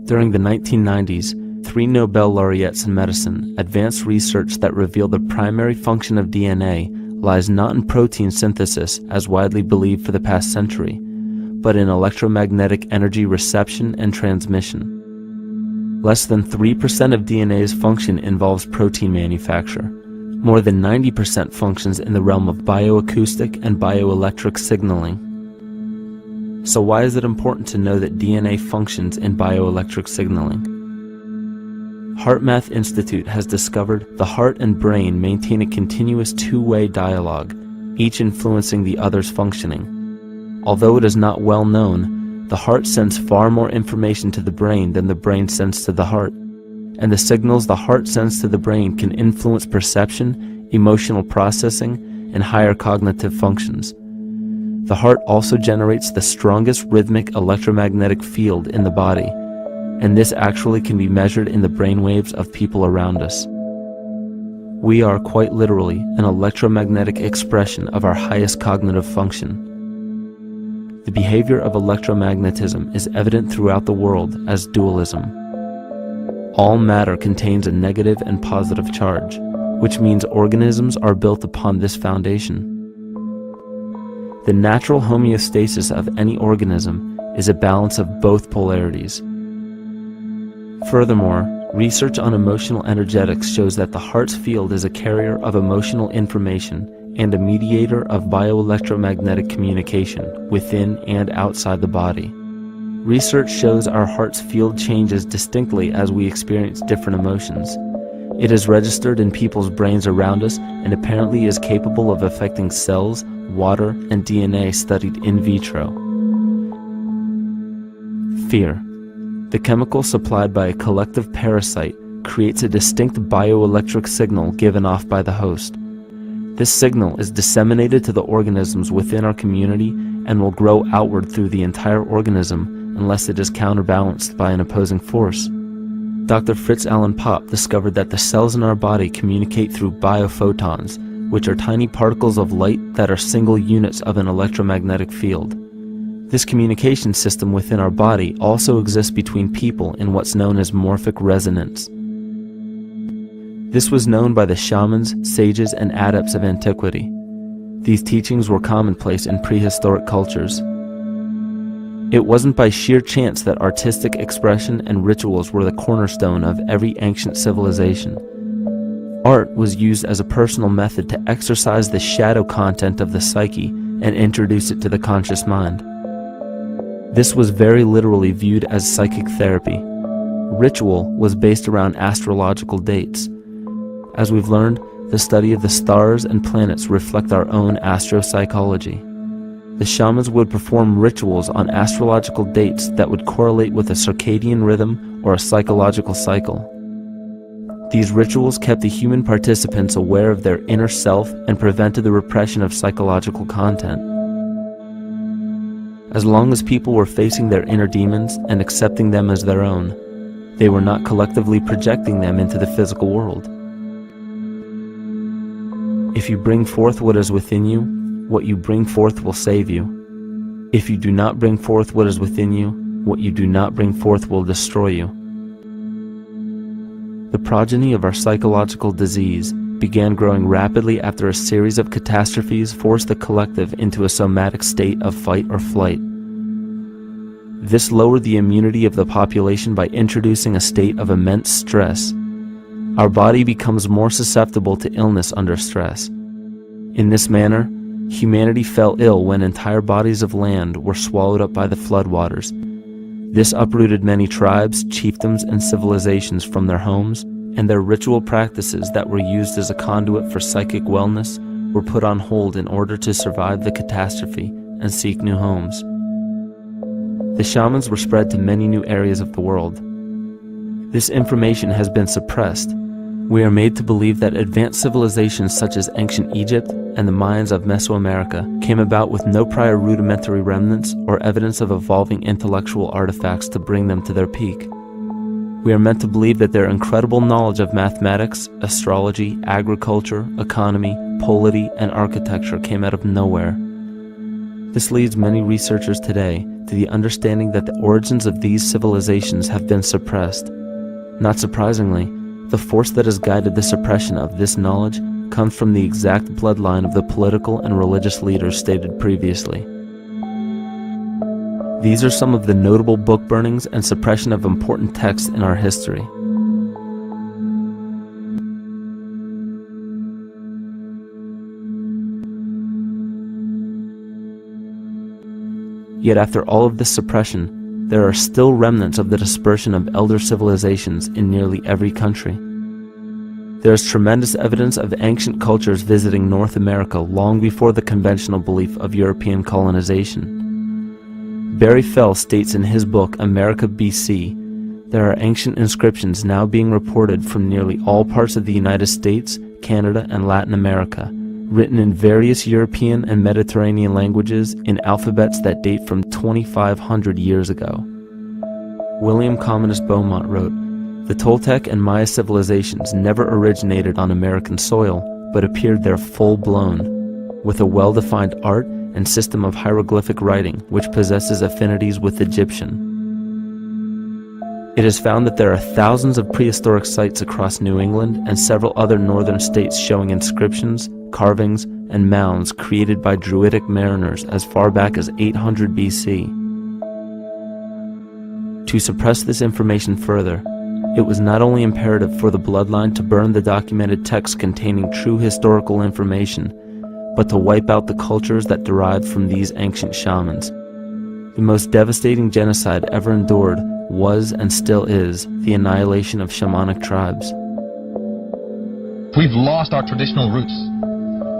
During the 1990s, 3 Nobel laureates in medicine advanced research that revealed the primary function of DNA lies not in protein synthesis as widely believed for the past century, but in electromagnetic energy reception and transmission. Less than 3% of DNA's function involves protein manufacture. More than 90% functions in the realm of bioacoustic and bioelectric signaling. So why is it important to know that DNA functions in bioelectric signaling? HeartMath Institute has discovered the heart and brain maintain a continuous two-way dialogue, each influencing the other's functioning. Although it is not well known, the heart sends far more information to the brain than the brain sends to the heart, and the signals the heart sends to the brain can influence perception, emotional processing, and higher cognitive functions. The heart also generates the strongest rhythmic electromagnetic field in the body, and this actually can be measured in the brainwaves of people around us. We are quite literally an electromagnetic expression of our highest cognitive function. The behavior of electromagnetism is evident throughout the world as dualism. All matter contains a negative and positive charge, which means organisms are built upon this foundation. The natural homeostasis of any organism is a balance of both polarities. Furthermore, research on emotional energetics shows that the heart's field is a carrier of emotional information and a mediator of bioelectromagnetic communication within and outside the body. Research shows our heart's field changes distinctly as we experience different emotions. It is registered in people's brains around us and apparently is capable of affecting cells, water, and DNA studied in vitro. Fear. The chemical supplied by a collective parasite creates a distinct bioelectric signal given off by the host. This signal is disseminated to the organisms within our community and will grow outward through the entire organism unless it is counterbalanced by an opposing force. Dr. Fritz Alan Popp discovered that the cells in our body communicate through biophotons, which are tiny particles of light that are single units of an electromagnetic field. This communication system within our body also exists between people in what's known as morphic resonance. This was known by the shamans, sages, and adepts of antiquity. These teachings were commonplace in prehistoric cultures. It wasn't by sheer chance that artistic expression and rituals were the cornerstone of every ancient civilization. Art was used as a personal method to exercise the shadow content of the psyche and introduce it to the conscious mind. This was very literally viewed as psychic therapy. Ritual was based around astrological dates. As we've learned, the study of the stars and planets reflect our own astropsychology. The shamans would perform rituals on astrological dates that would correlate with a circadian rhythm or a psychological cycle. These rituals kept the human participants aware of their inner self and prevented the repression of psychological content. As long as people were facing their inner demons and accepting them as their own, they were not collectively projecting them into the physical world. If you bring forth what is within you, what you bring forth will save you. If you do not bring forth what is within you, what you do not bring forth will destroy you. The progeny of our psychological disease began growing rapidly after a series of catastrophes forced the collective into a somatic state of fight or flight. This lowered the immunity of the population by introducing a state of immense stress. Our body becomes more susceptible to illness under stress. In this manner, humanity fell ill when entire bodies of land were swallowed up by the floodwaters. This uprooted many tribes, chiefdoms, and civilizations from their homes, and their ritual practices that were used as a conduit for psychic wellness were put on hold in order to survive the catastrophe and seek new homes. The shamans were spread to many new areas of the world. This information has been suppressed. We are made to believe that advanced civilizations such as ancient Egypt and the Mayans of Mesoamerica came about with no prior rudimentary remnants or evidence of evolving intellectual artifacts to bring them to their peak. We are meant to believe that their incredible knowledge of mathematics, astrology, agriculture, economy, polity, and architecture came out of nowhere. This leads many researchers today to the understanding that the origins of these civilizations have been suppressed. Not surprisingly, the force that has guided the suppression of this knowledge comes from the exact bloodline of the political and religious leaders stated previously. These are some of the notable book burnings and suppression of important texts in our history. Yet after all of this suppression, there are still remnants of the dispersion of elder civilizations in nearly every country. There is tremendous evidence of ancient cultures visiting North America long before the conventional belief of European colonization. Barry Fell states in his book America BC, there are ancient inscriptions now being reported from nearly all parts of the United States, Canada, and Latin America, written in various European and Mediterranean languages in alphabets that date from 2,500 years ago. William Commonus Beaumont wrote, "The Toltec and Maya civilizations never originated on American soil, but appeared there full-blown, with a well-defined art and system of hieroglyphic writing which possesses affinities with Egyptian. It is found that there are thousands of prehistoric sites across New England and several other northern states showing inscriptions, carvings, and mounds created by Druidic mariners as far back as 800 BC. To suppress this information further, it was not only imperative for the bloodline to burn the documented texts containing true historical information, but to wipe out the cultures that derived from these ancient shamans. The most devastating genocide ever endured was and still is the annihilation of shamanic tribes. We've lost our traditional roots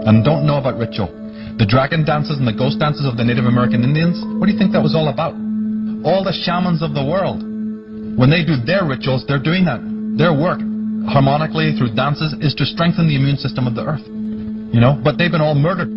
and don't know about ritual. The dragon dances and the ghost dances of the Native American Indians, what do you think that was all about? All the shamans of the world, when they do their rituals, they're doing that. Their work, harmonically through dances, is to strengthen the immune system of the earth. You know, but they've been all murdered.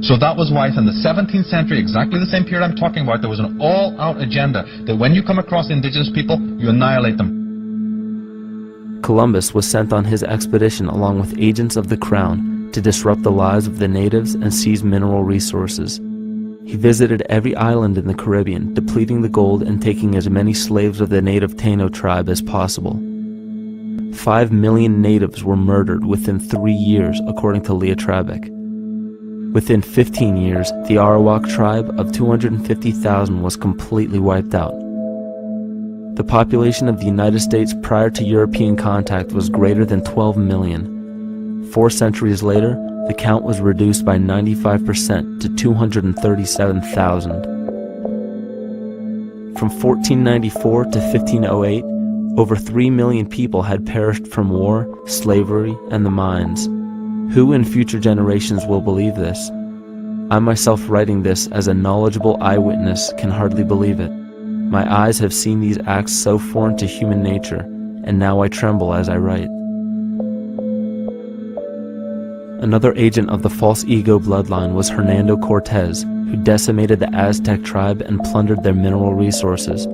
So that was why in the 17th century, exactly the same period I'm talking about, there was an all-out agenda that when you come across indigenous people, you annihilate them. Columbus was sent on his expedition along with agents of the crown to disrupt the lives of the natives and seize mineral resources. He visited every island in the Caribbean, depleting the gold and taking as many slaves of the native Taino tribe as possible. 5 million natives were murdered within 3 years, according to Leah Trabeck. Within 15 years, the Arawak tribe of 250,000 was completely wiped out. The population of the United States prior to European contact was greater than 12 million. 4 centuries later, the count was reduced by 95% to 237,000. From 1494 to 1508, over 3 million people had perished from war, slavery, and the mines. Who in future generations will believe this? I myself, writing this as a knowledgeable eyewitness, can hardly believe it. My eyes have seen these acts so foreign to human nature, and now I tremble as I write. Another agent of the false ego bloodline was Hernando Cortez, who decimated the Aztec tribe and plundered their mineral resources.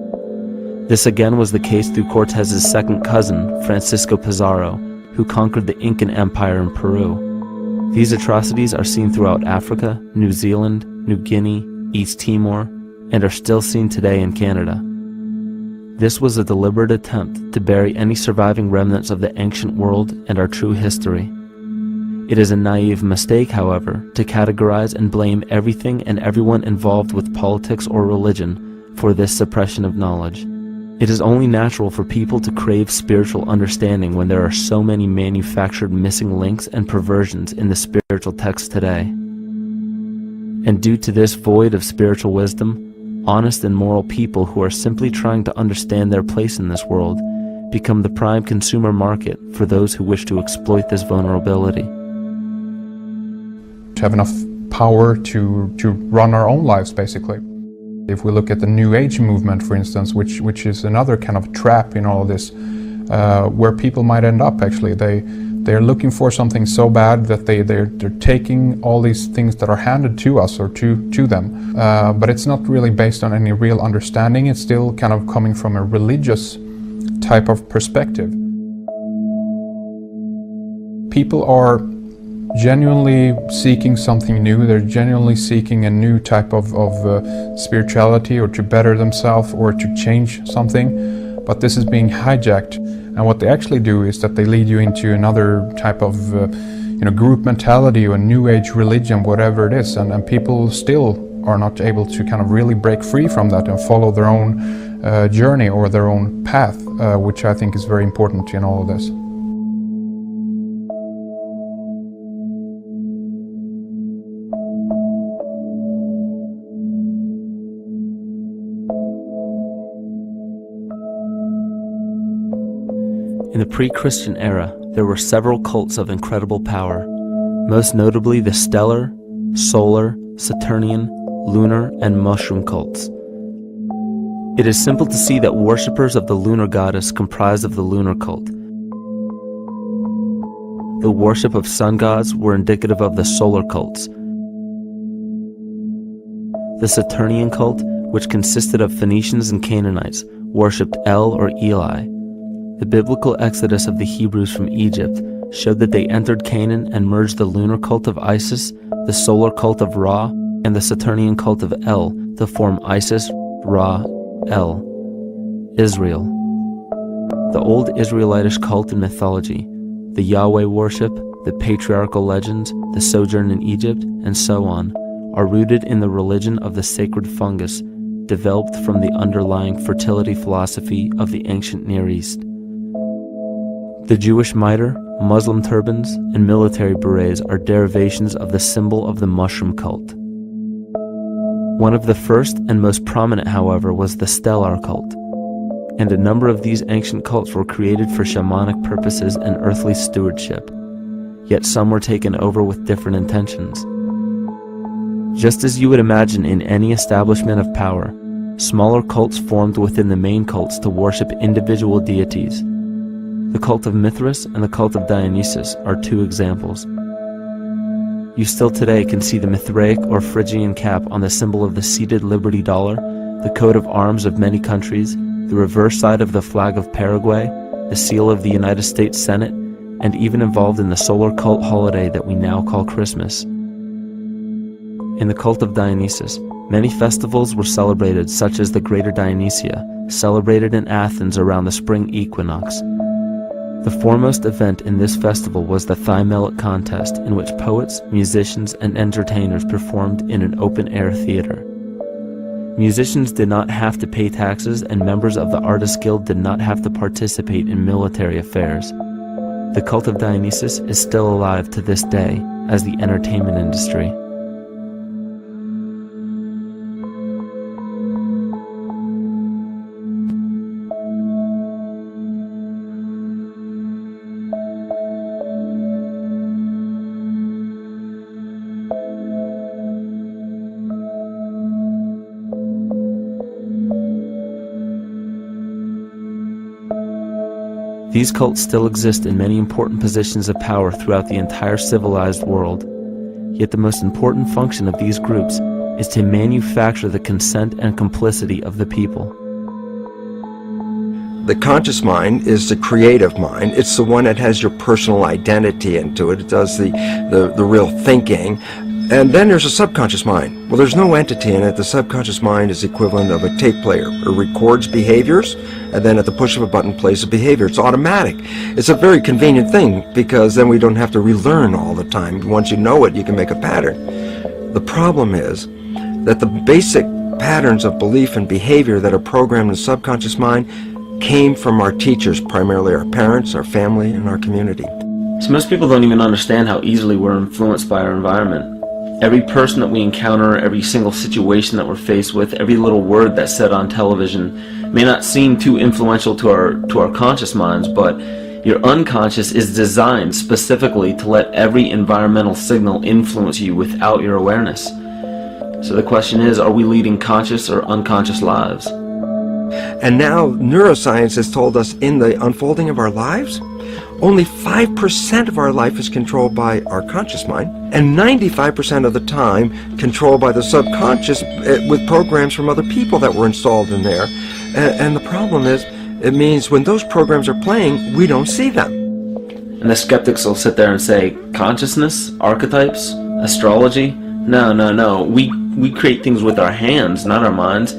This again was the case through Cortez's second cousin, Francisco Pizarro, who conquered the Incan Empire in Peru. These atrocities are seen throughout Africa, New Zealand, New Guinea, East Timor, and are still seen today in Canada. This was a deliberate attempt to bury any surviving remnants of the ancient world and our true history. It is a naive mistake, however, to categorize and blame everything and everyone involved with politics or religion for this suppression of knowledge. It is only natural for people to crave spiritual understanding when there are so many manufactured missing links and perversions in the spiritual text today. And due to this void of spiritual wisdom, honest and moral people who are simply trying to understand their place in this world become the prime consumer market for those who wish to exploit this vulnerability. To have enough power to run our own lives, basically. If we look at the New Age movement, for instance, which is another kind of trap in all of this, where people might end up actually. They're looking for something so bad that they're taking all these things that are handed to us or to them. But it's not really based on any real understanding. It's still kind of coming from a religious type of perspective. People are genuinely seeking something new. They're genuinely seeking a new type of spirituality, or to better themselves, or to change something. But this is being hijacked, and what they actually do is that they lead you into another type of group mentality or new age religion, whatever it is, and people still are not able to kind of really break free from that and follow their own journey or their own path, which I think is very important in all of this. In the pre-Christian era, there were several cults of incredible power, most notably the stellar, solar, Saturnian, lunar, and mushroom cults. It is simple to see that worshippers of the lunar goddess comprised of the lunar cult. The worship of sun gods were indicative of the solar cults. The Saturnian cult, which consisted of Phoenicians and Canaanites, worshipped El or Eli. The biblical exodus of the Hebrews from Egypt showed that they entered Canaan and merged the lunar cult of Isis, the solar cult of Ra, and the Saturnian cult of El to form Isis, Ra, El, Israel. The old Israelitish cult and mythology, the Yahweh worship, the patriarchal legends, the sojourn in Egypt, and so on, are rooted in the religion of the sacred fungus developed from the underlying fertility philosophy of the ancient Near East. The Jewish mitre, Muslim turbans, and military berets are derivations of the symbol of the mushroom cult. One of the first and most prominent, however, was the stellar cult, and a number of these ancient cults were created for shamanic purposes and earthly stewardship, yet some were taken over with different intentions. Just as you would imagine in any establishment of power, smaller cults formed within the main cults to worship individual deities. The cult of Mithras and the cult of Dionysus are two examples. You still today can see the Mithraic or Phrygian cap on the symbol of the seated Liberty Dollar, the coat of arms of many countries, the reverse side of the flag of Paraguay, the seal of the United States Senate, and even involved in the solar cult holiday that we now call Christmas. In the cult of Dionysus, many festivals were celebrated, such as the Greater Dionysia, celebrated in Athens around the spring equinox. The foremost event in this festival was the Thymelic contest, in which poets, musicians, and entertainers performed in an open-air theater. Musicians did not have to pay taxes, and members of the Artists' Guild did not have to participate in military affairs. The cult of Dionysus is still alive to this day as the entertainment industry. These cults still exist in many important positions of power throughout the entire civilized world. Yet the most important function of these groups is to manufacture the consent and complicity of the people. The conscious mind is the creative mind. It's the one that has your personal identity into it. It does the real thinking. And then there's a subconscious mind. Well, there's no entity in it. The subconscious mind is the equivalent of a tape player. It records behaviors, and then at the push of a button plays a behavior. It's automatic. It's a very convenient thing, because then we don't have to relearn all the time. Once you know it, you can make a pattern. The problem is that the basic patterns of belief and behavior that are programmed in the subconscious mind came from our teachers, primarily our parents, our family, and our community. So most people don't even understand how easily we're influenced by our environment. Every person that we encounter, every single situation that we're faced with, every little word that's said on television may not seem too influential to our conscious minds, but your unconscious is designed specifically to let every environmental signal influence you without your awareness. So the question is, are we leading conscious or unconscious lives? And now neuroscience has told us in the unfolding of our lives, only 5% of our life is controlled by our conscious mind, and 95% of the time controlled by the subconscious with programs from other people that were installed in there. And the problem is, it means when those programs are playing, we don't see them. And the skeptics will sit there and say, consciousness, archetypes, astrology? No. We create things with our hands, not our minds.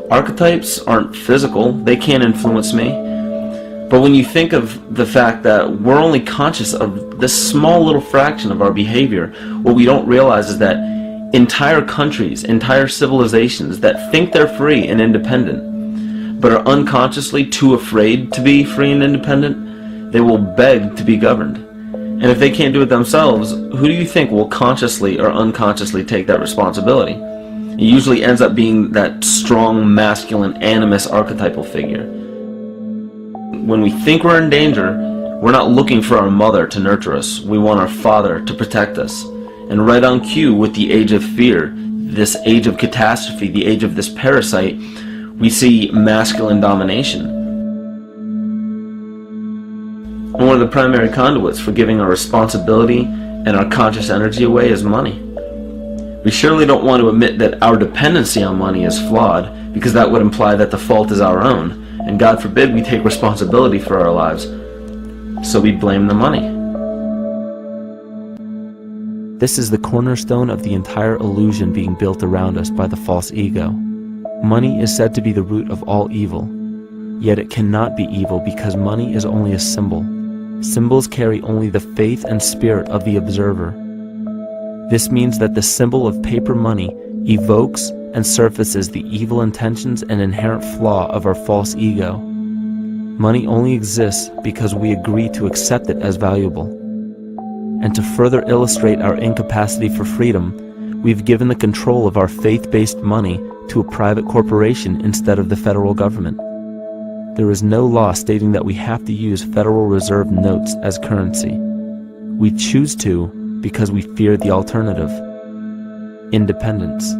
Archetypes aren't physical. They can't influence me. But when you think of the fact that we're only conscious of this small little fraction of our behavior, what we don't realize is that entire countries, entire civilizations that think they're free and independent, but are unconsciously too afraid to be free and independent, they will beg to be governed. And if they can't do it themselves, who do you think will consciously or unconsciously take that responsibility? It usually ends up being that strong, masculine, animus archetypal figure. When we think we're in danger, we're not looking for our mother to nurture us. We want our father to protect us. And right on cue with the age of fear, this age of catastrophe, the age of this parasite, we see masculine domination. And one of the primary conduits for giving our responsibility and our conscious energy away is money. We surely don't want to admit that our dependency on money is flawed, because that would imply that the fault is our own. And God forbid we take responsibility for our lives, so we blame the money. This is the cornerstone of the entire illusion being built around us by the false ego. Money is said to be the root of all evil, yet it cannot be evil because money is only a symbol. Symbols carry only the faith and spirit of the observer. This means that the symbol of paper money evokes and surfaces the evil intentions and inherent flaw of our false ego. Money only exists because we agree to accept it as valuable. And to further illustrate our incapacity for freedom, we've given the control of our faith-based money to a private corporation instead of the federal government. There is no law stating that we have to use Federal Reserve notes as currency. We choose to because we fear the alternative: independence.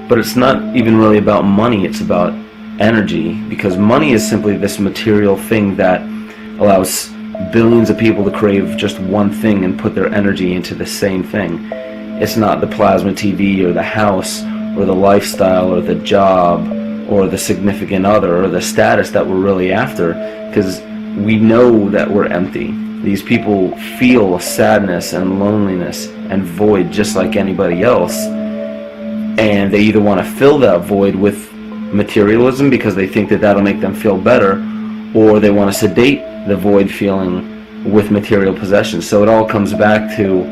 But it's not even really about money, it's about energy, because money is simply this material thing that allows billions of people to crave just one thing and put their energy into the same thing. It's not the plasma TV or the house or the lifestyle or the job or the significant other or the status that we're really after, because we know that we're empty. These people feel sadness and loneliness and void just like anybody else. And they either want to fill that void with materialism because they think that that'll make them feel better, or they want to sedate the void feeling with material possessions. So it all comes back to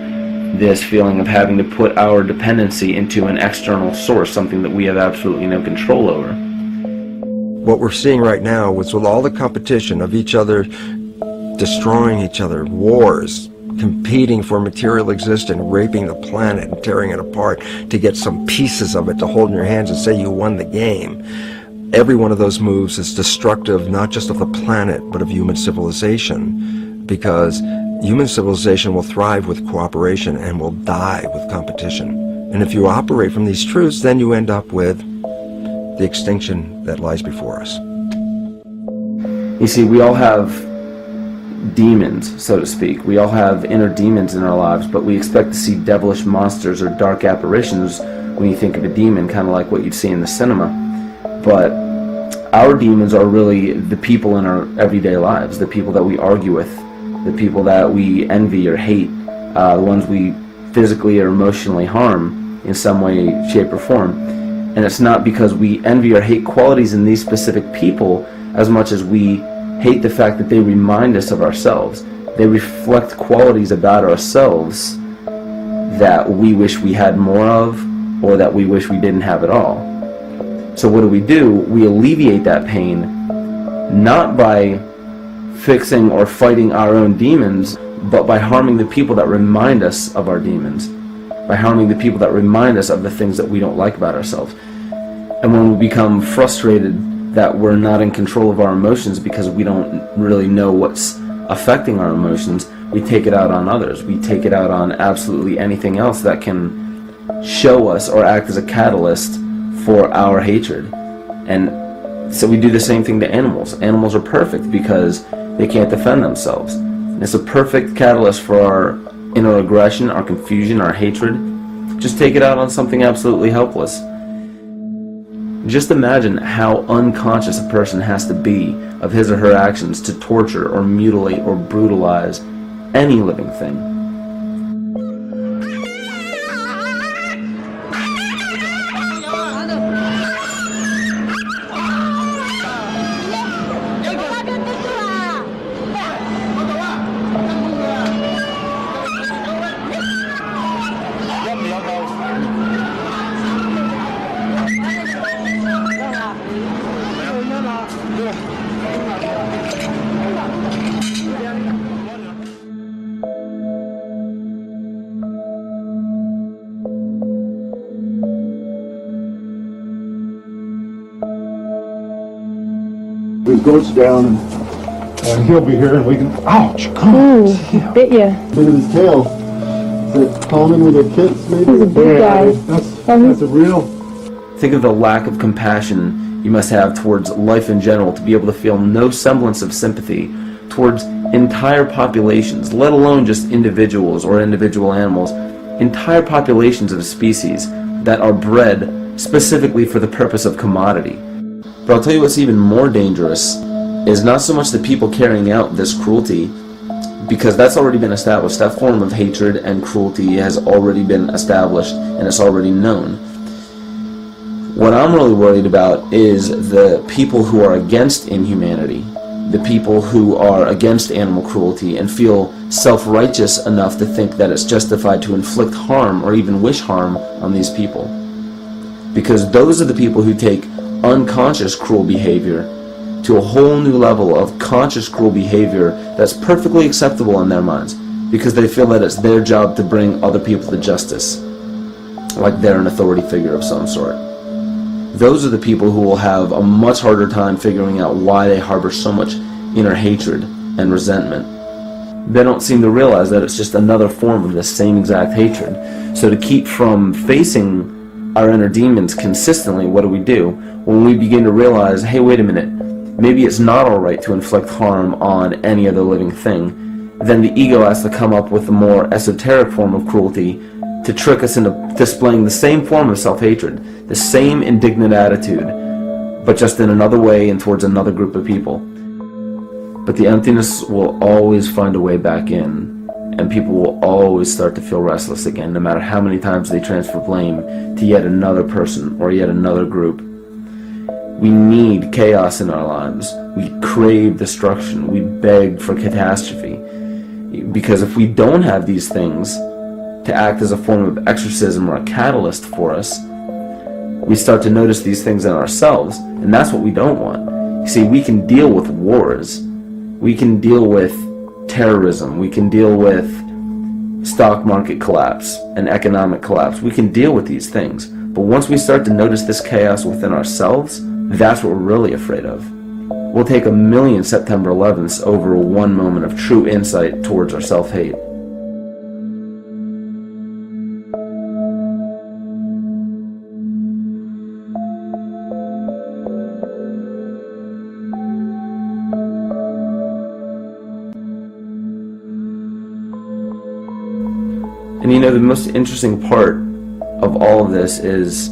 this feeling of having to put our dependency into an external source, something that we have absolutely no control over. What we're seeing right now is with all the competition of each other destroying each other, wars, competing for material existence, raping the planet and tearing it apart to get some pieces of it to hold in your hands and say you won the game. Every one of those moves is destructive not just of the planet but of human civilization, because human civilization will thrive with cooperation and will die with competition. And if you operate from these truths, then you end up with the extinction that lies before us. You see, we all have demons, so to speak. We all have inner demons in our lives, but we expect to see devilish monsters or dark apparitions when you think of a demon, kind of like what you'd see in the cinema. But our demons are really the people in our everyday lives, the people that we argue with, the people that we envy or hate, the ones we physically or emotionally harm in some way, shape, or form. And it's not because we envy or hate qualities in these specific people as much as we hate the fact that they remind us of ourselves. They reflect qualities about ourselves that we wish we had more of, or that we wish we didn't have at all. So what do? We alleviate that pain not by fixing or fighting our own demons, but by harming the people that remind us of our demons, by harming the people that remind us of the things that we don't like about ourselves. And when we become frustrated that we're not in control of our emotions because we don't really know what's affecting our emotions, we take it out on others. We take it out on absolutely anything else that can show us or act as a catalyst for our hatred. And so we do the same thing to animals. Animals are perfect because they can't defend themselves. And it's a perfect catalyst for our inner aggression, our confusion, our hatred. Just take it out on something absolutely helpless. Just imagine how unconscious a person has to be of his or her actions to torture or mutilate or brutalize any living thing. It goes down and he'll be here and we can, ouch, come on. Ooh, he bit you. Look at his tail. Is it common with their kids maybe? He's a big guy. That's a real. Think of the lack of compassion you must have towards life in general to be able to feel no semblance of sympathy towards entire populations, let alone just individuals or individual animals, entire populations of species that are bred specifically for the purpose of commodity. But I'll tell you what's even more dangerous is not so much the people carrying out this cruelty, because that's already been established. That form of hatred and cruelty has already been established and it's already known. What I'm really worried about is the people who are against inhumanity, the people who are against animal cruelty and feel self-righteous enough to think that it's justified to inflict harm or even wish harm on these people. Because those are the people who take unconscious cruel behavior to a whole new level of conscious cruel behavior that's perfectly acceptable in their minds, because they feel that it's their job to bring other people to justice, like they're an authority figure of some sort. Those are the people who will have a much harder time figuring out why they harbor so much inner hatred and resentment. They don't seem to realize that it's just another form of this same exact hatred. So to keep from facing our inner demons consistently, what do? When we begin to realize, hey, wait a minute, maybe it's not alright to inflict harm on any other living thing, then the ego has to come up with a more esoteric form of cruelty to trick us into displaying the same form of self-hatred, the same indignant attitude, but just in another way and towards another group of people. But the emptiness will always find a way back in, and people will always start to feel restless again, no matter how many times they transfer blame to yet another person or yet another group. We need chaos in our lives. We crave destruction. We beg for catastrophe. Because if we don't have these things to act as a form of exorcism or a catalyst for us, we start to notice these things in ourselves, and that's what we don't want. You see, we can deal with wars, we can deal with terrorism, we can deal with stock market collapse and economic collapse. We can deal with these things, but once we start to notice this chaos within ourselves, that's what we're really afraid of. We'll take 1,000,000 September 11ths over one moment of true insight towards our self-hate. And you know, the most interesting part of all of this is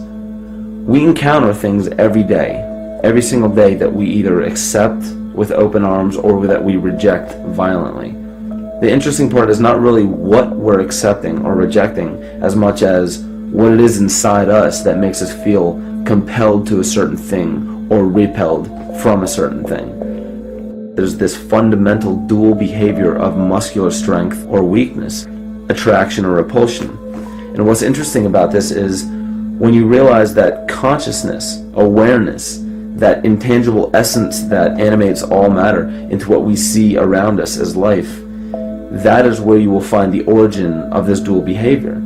we encounter things every day, every single day, that we either accept with open arms or that we reject violently. The interesting part is not really what we're accepting or rejecting as much as what it is inside us that makes us feel compelled to a certain thing or repelled from a certain thing. There's this fundamental dual behavior of muscular strength or weakness, attraction or repulsion. And what's interesting about this is when you realize that consciousness, awareness, that intangible essence that animates all matter into what we see around us as life, that is where you will find the origin of this dual behavior.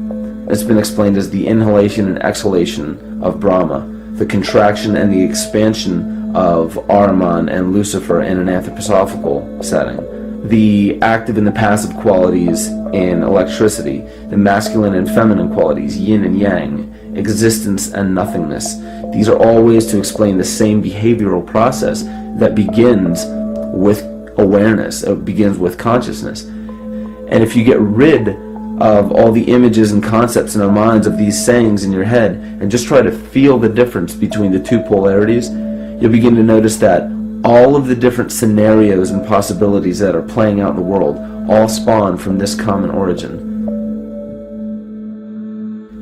It's been explained as the inhalation and exhalation of Brahma, the contraction and the expansion of Ahriman and Lucifer in an anthroposophical setting, the active and the passive qualities in electricity, the masculine and feminine qualities, yin and yang, existence and nothingness. These are all ways to explain the same behavioral process that begins with awareness, it begins with consciousness. And if you get rid of all the images and concepts in our minds of these sayings in your head and just try to feel the difference between the two polarities, you'll begin to notice that all of the different scenarios and possibilities that are playing out in the world all spawn from this common origin.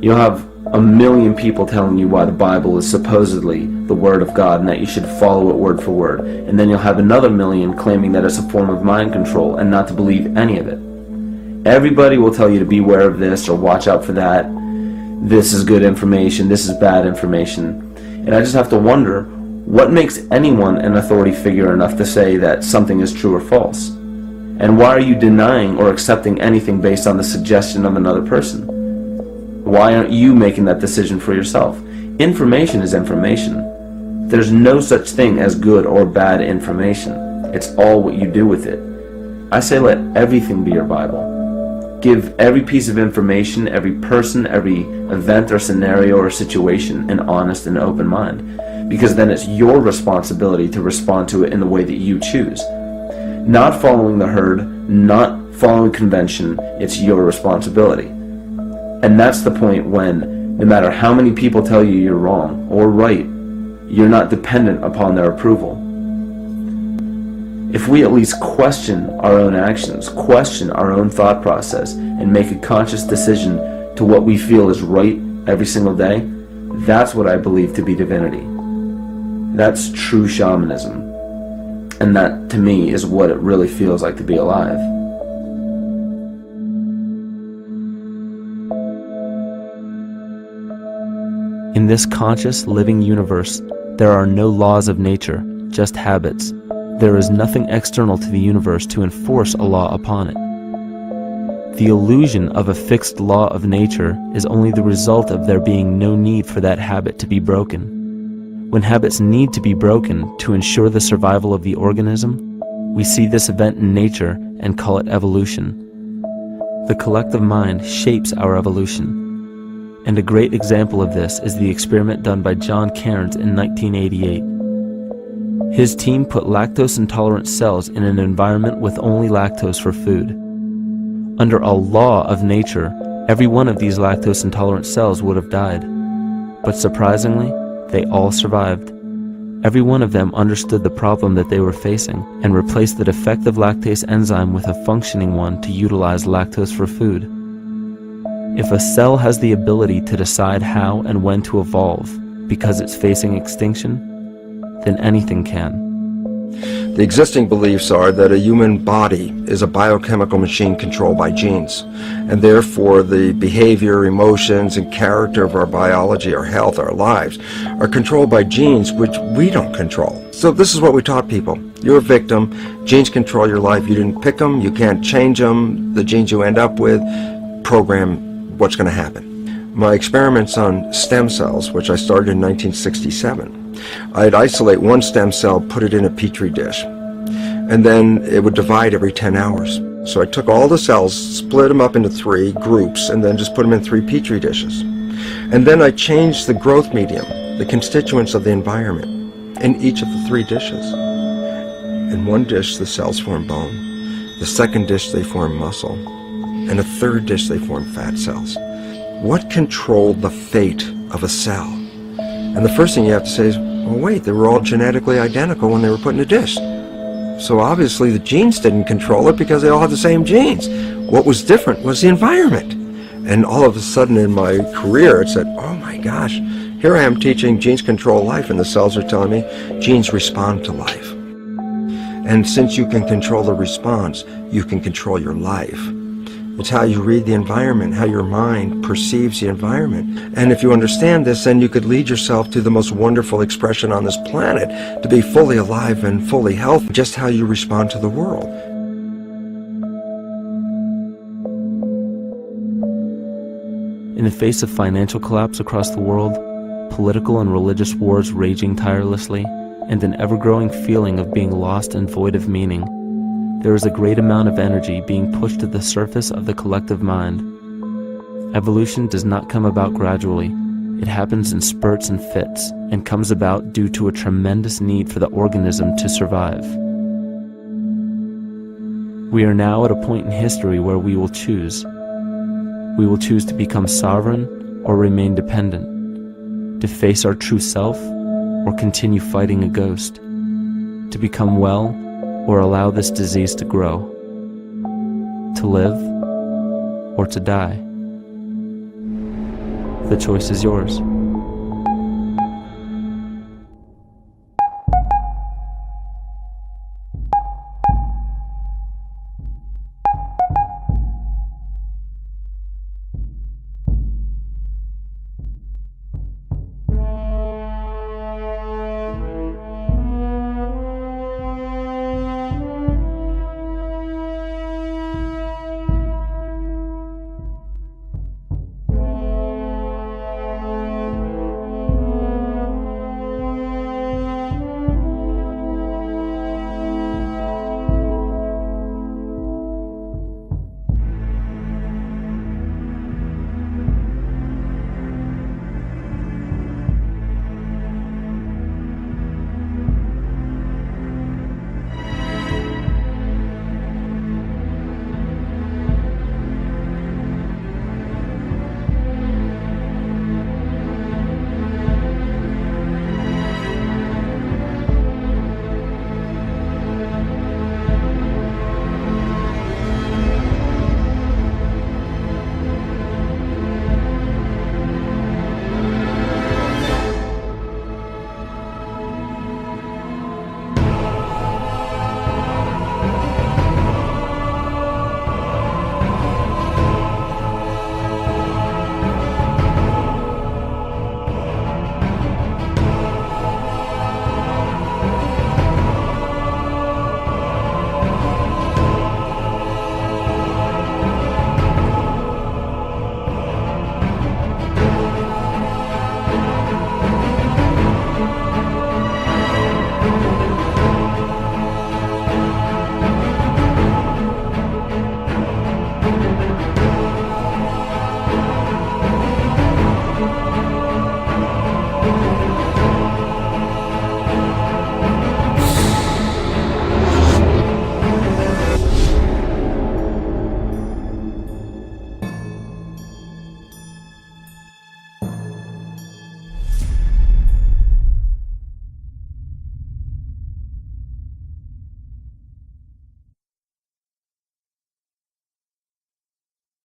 You'll have 1,000,000 people telling you why the Bible is supposedly the Word of God and that you should follow it word for word. And then you'll have another 1,000,000 claiming that it's a form of mind control and not to believe any of it. Everybody will tell you to beware of this or watch out for that. This is good information, this is bad information. And I just have to wonder, what makes anyone an authority figure enough to say that something is true or false? And why are you denying or accepting anything based on the suggestion of another person? Why aren't you making that decision for yourself? Information is information. There's no such thing as good or bad information. It's all what you do with it. I say let everything be your Bible. Give every piece of information, every person, every event or scenario or situation an honest and open mind. Because then it's your responsibility to respond to it in the way that you choose. Not following the herd, not following convention, it's your responsibility. And that's the point when, no matter how many people tell you you're wrong or right, you're not dependent upon their approval. If we at least question our own actions, question our own thought process, and make a conscious decision to what we feel is right every single day, that's what I believe to be divinity. That's true shamanism. And that, to me, is what it really feels like to be alive. In this conscious, living universe, there are no laws of nature, just habits. There is nothing external to the universe to enforce a law upon it. The illusion of a fixed law of nature is only the result of there being no need for that habit to be broken. When habits need to be broken to ensure the survival of the organism, we see this event in nature and call it evolution. The collective mind shapes our evolution. And a great example of this is the experiment done by John Cairns in 1988. His team put lactose-intolerant cells in an environment with only lactose for food. Under a law of nature, every one of these lactose-intolerant cells would have died. But surprisingly, they all survived. Every one of them understood the problem that they were facing and replaced the defective lactase enzyme with a functioning one to utilize lactose for food. If a cell has the ability to decide how and when to evolve because it's facing extinction, then anything can. The existing beliefs are that a human body is a biochemical machine controlled by genes, and therefore the behavior, emotions, and character of our biology, our health, our lives are controlled by genes which we don't control. So this is what we taught people. You're a victim. Genes control your life. You didn't pick them. You can't change them. The genes you end up with program what's going to happen. My experiments on stem cells, which I started in 1967, I'd isolate one stem cell, put it in a petri dish, and then it would divide every 10 hours. So I took all the cells, split them up into 3 groups, and then just put them in 3 petri dishes. And then I changed the growth medium, the constituents of the environment, in each of the 3 dishes. In one dish, the cells form bone. The second dish, they form muscle. And a third dish, they form fat cells. What controlled the fate of a cell? And the first thing you have to say is, well, wait, they were all genetically identical when they were put in a dish. So obviously the genes didn't control it because they all had the same genes. What was different was the environment. And all of a sudden in my career, it said, oh my gosh, here I am teaching genes control life, and the cells are telling me genes respond to life. And since you can control the response, you can control your life. It's how you read the environment, how your mind perceives the environment. And if you understand this, then you could lead yourself to the most wonderful expression on this planet, to be fully alive and fully healthy, just how you respond to the world. In the face of financial collapse across the world, political and religious wars raging tirelessly, and an ever-growing feeling of being lost and void of meaning, there is a great amount of energy being pushed to the surface of the collective mind. Evolution does not come about gradually. It happens in spurts and fits, and comes about due to a tremendous need for the organism to survive. We are now at a point in history where we will choose. We will choose to become sovereign or remain dependent, to face our true self or continue fighting a ghost, to become well or allow this disease to grow, to live or to die. The choice is yours.